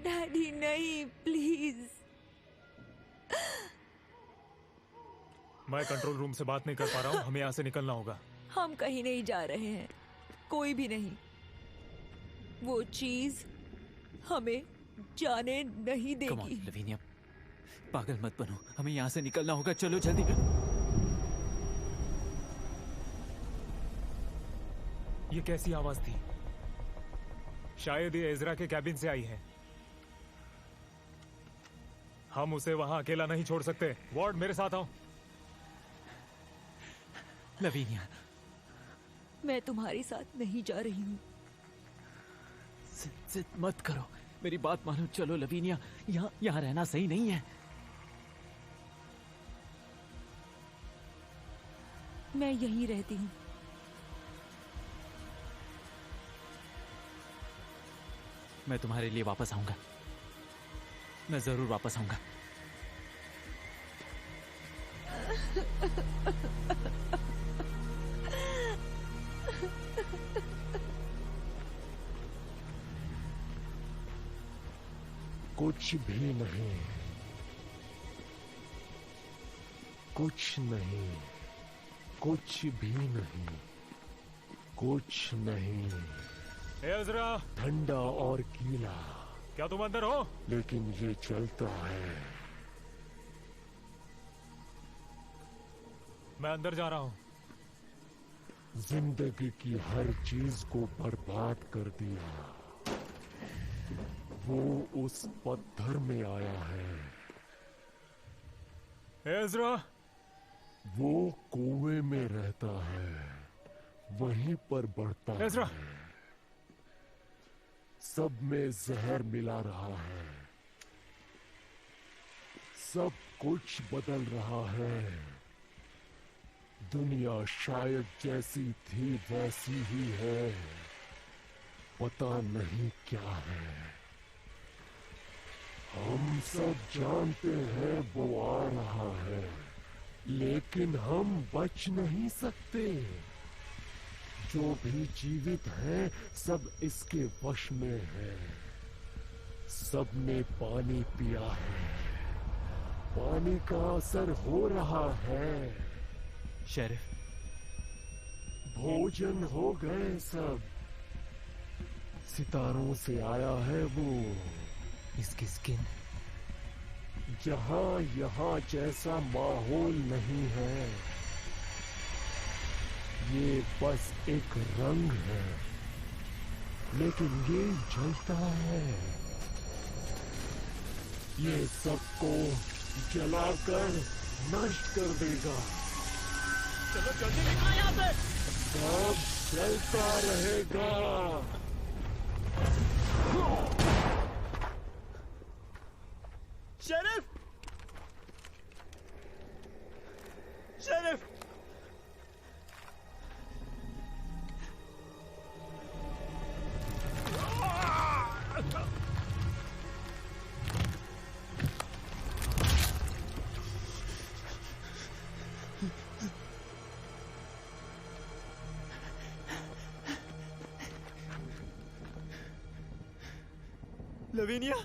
डैडी नहीं, प्लीज। मैं कंट्रोल रूम से बात नहीं कर पा रहा हूँ, हमें यहाँ से निकलना होगा। हम कहीं नहीं जा रहे हैं, कोई भी नहीं। वो चीज हमें जाने नहीं Come on, देगी। लवीनिया, पागल मत बनो, हमें यहाँ से निकलना होगा। चलो जल्दी। ये कैसी आवाज थी? शायद ये एजरा के कैबिन से आई है। हम उसे वहां अकेला नहीं छोड़ सकते। वार्ड, मेरे साथ आओ। लवीनिया, मैं तुम्हारे साथ नहीं जा रही हूँ। जिद मत करो, मेरी बात मानो। चलो लवीनिया, यहाँ रहना सही नहीं है। मैं यहीं रहती हूँ। मैं तुम्हारे लिए वापस आऊंगा, मैं जरूर वापस आऊंगा। कुछ भी नहीं, कुछ नहीं, कुछ भी नहीं, कुछ नहीं। एज़रा, ठंडा और गीला। क्या तुम अंदर हो? लेकिन ये चलता है। मैं अंदर जा रहा हूं। जिंदगी की हर चीज को बर्बाद कर दिया। वो उस पत्थर में आया है। एज़रा, वो कुएं में रहता है, वहीं पर बढ़ता है। एज़रा, सब में जहर मिला रहा है। सब कुछ बदल रहा है। दुनिया शायद जैसी थी वैसी ही है। पता नहीं क्या है। हम सब जानते हैं वो आ रहा है, लेकिन हम बच नहीं सकते। जो भी जीवित हैं सब इसके वश में है। सब ने पानी पिया है। पानी का असर हो रहा है। शेरिफ, भोजन हो गए सब। सितारों से आया है वो। इसकी स्किन जहां यहाँ जैसा माहौल नहीं है। ये बस एक रंग है, लेकिन ये जलता है। ये सबको जलाकर नष्ट कर देगा। चलो जल्दी निकलो यहाँ से। सब चलता रहेगा। शेरिफ, शेरिफ, लवीनिया,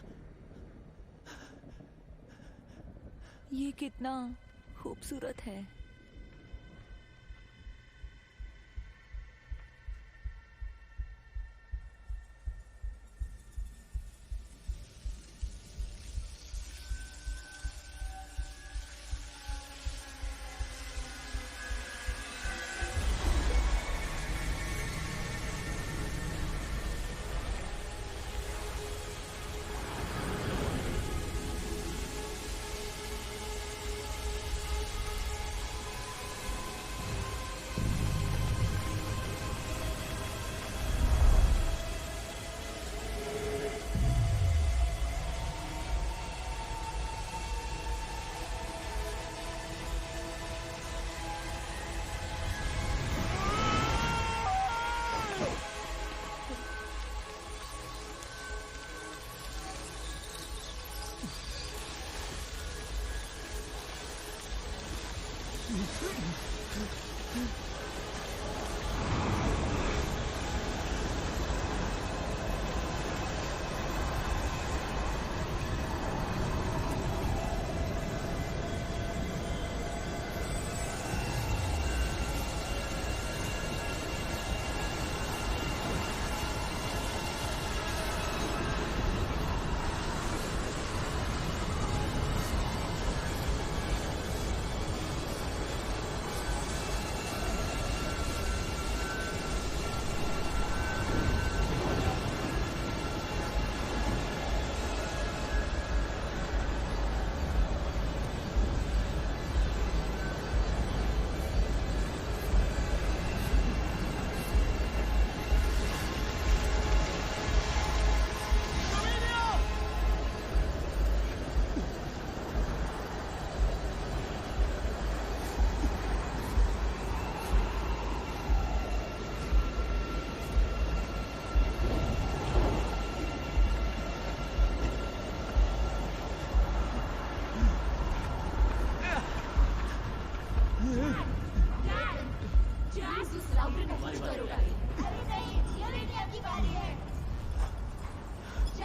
ये कितना खूबसूरत है।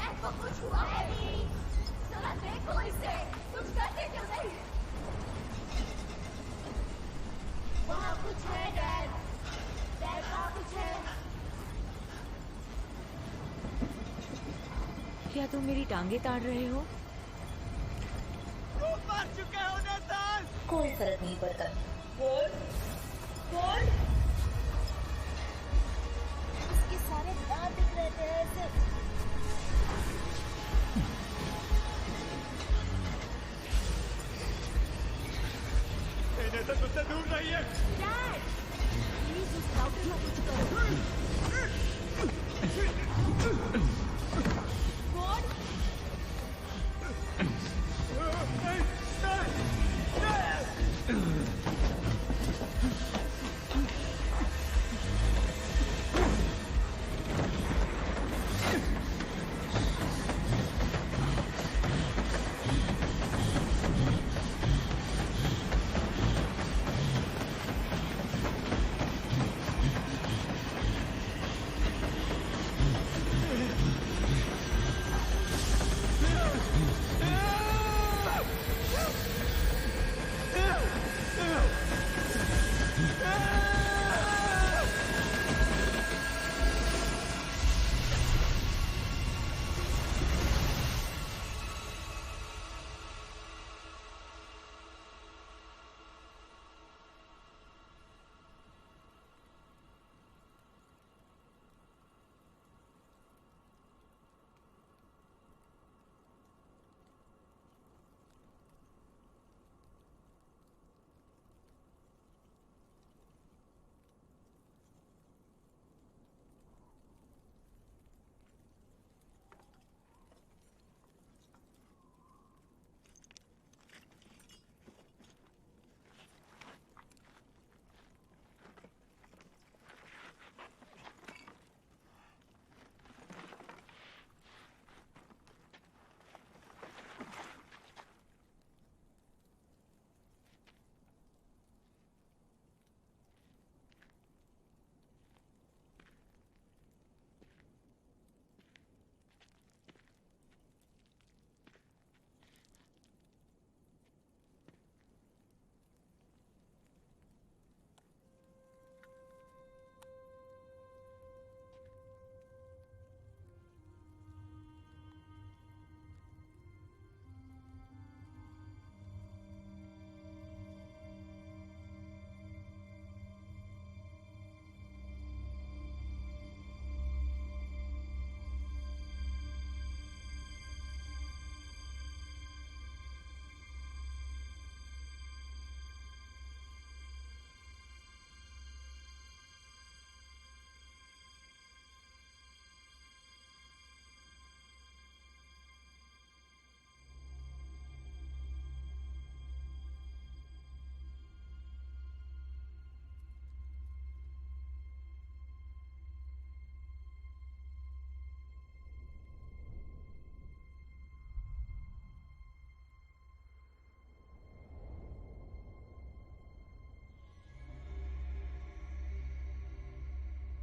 डैड को कुछ हुआ है भी। जरा देखो इसे, कुछ करते क्यों नहीं? वहाँ कुछ है डैड, डैड वहाँ कुछ है। क्या तुम मेरी टांगे ताड़ रहे हो? मार चुके हो नेतान। कोई फर्क नहीं पड़ता। कौन? उसके सारे दांत दिख रहे थे ऐसे। नेतान मुझसे दूर रहिए। डैड, प्लीज उस डॉक्टर को कुछ करो। कौन?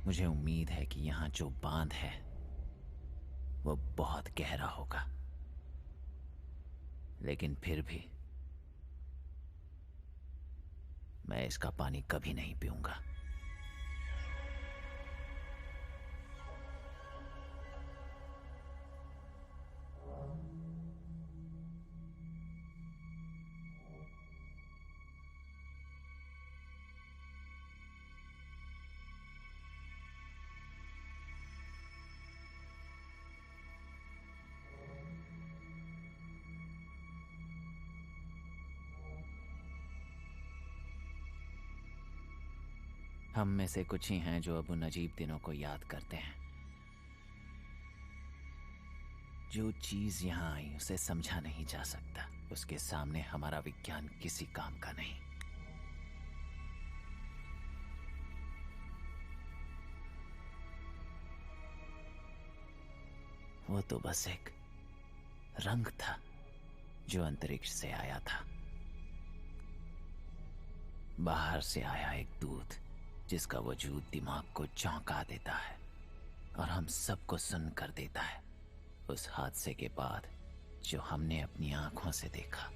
मुझे उम्मीद है कि यहाँ जो बांध है वो बहुत गहरा होगा, लेकिन फिर भी मैं इसका पानी कभी नहीं पीऊंगा। हम में से कुछ ही हैं जो अब उन अजीब दिनों को याद करते हैं। जो चीज यहां आई उसे समझा नहीं जा सकता, उसके सामने हमारा विज्ञान किसी काम का नहीं। वो तो बस एक रंग था जो अंतरिक्ष से आया था। बाहर से आया एक दूत जिसका वजूद दिमाग को चौंका देता है और हम सबको सुन कर देता है। उस हादसे के बाद जो हमने अपनी आंखों से देखा।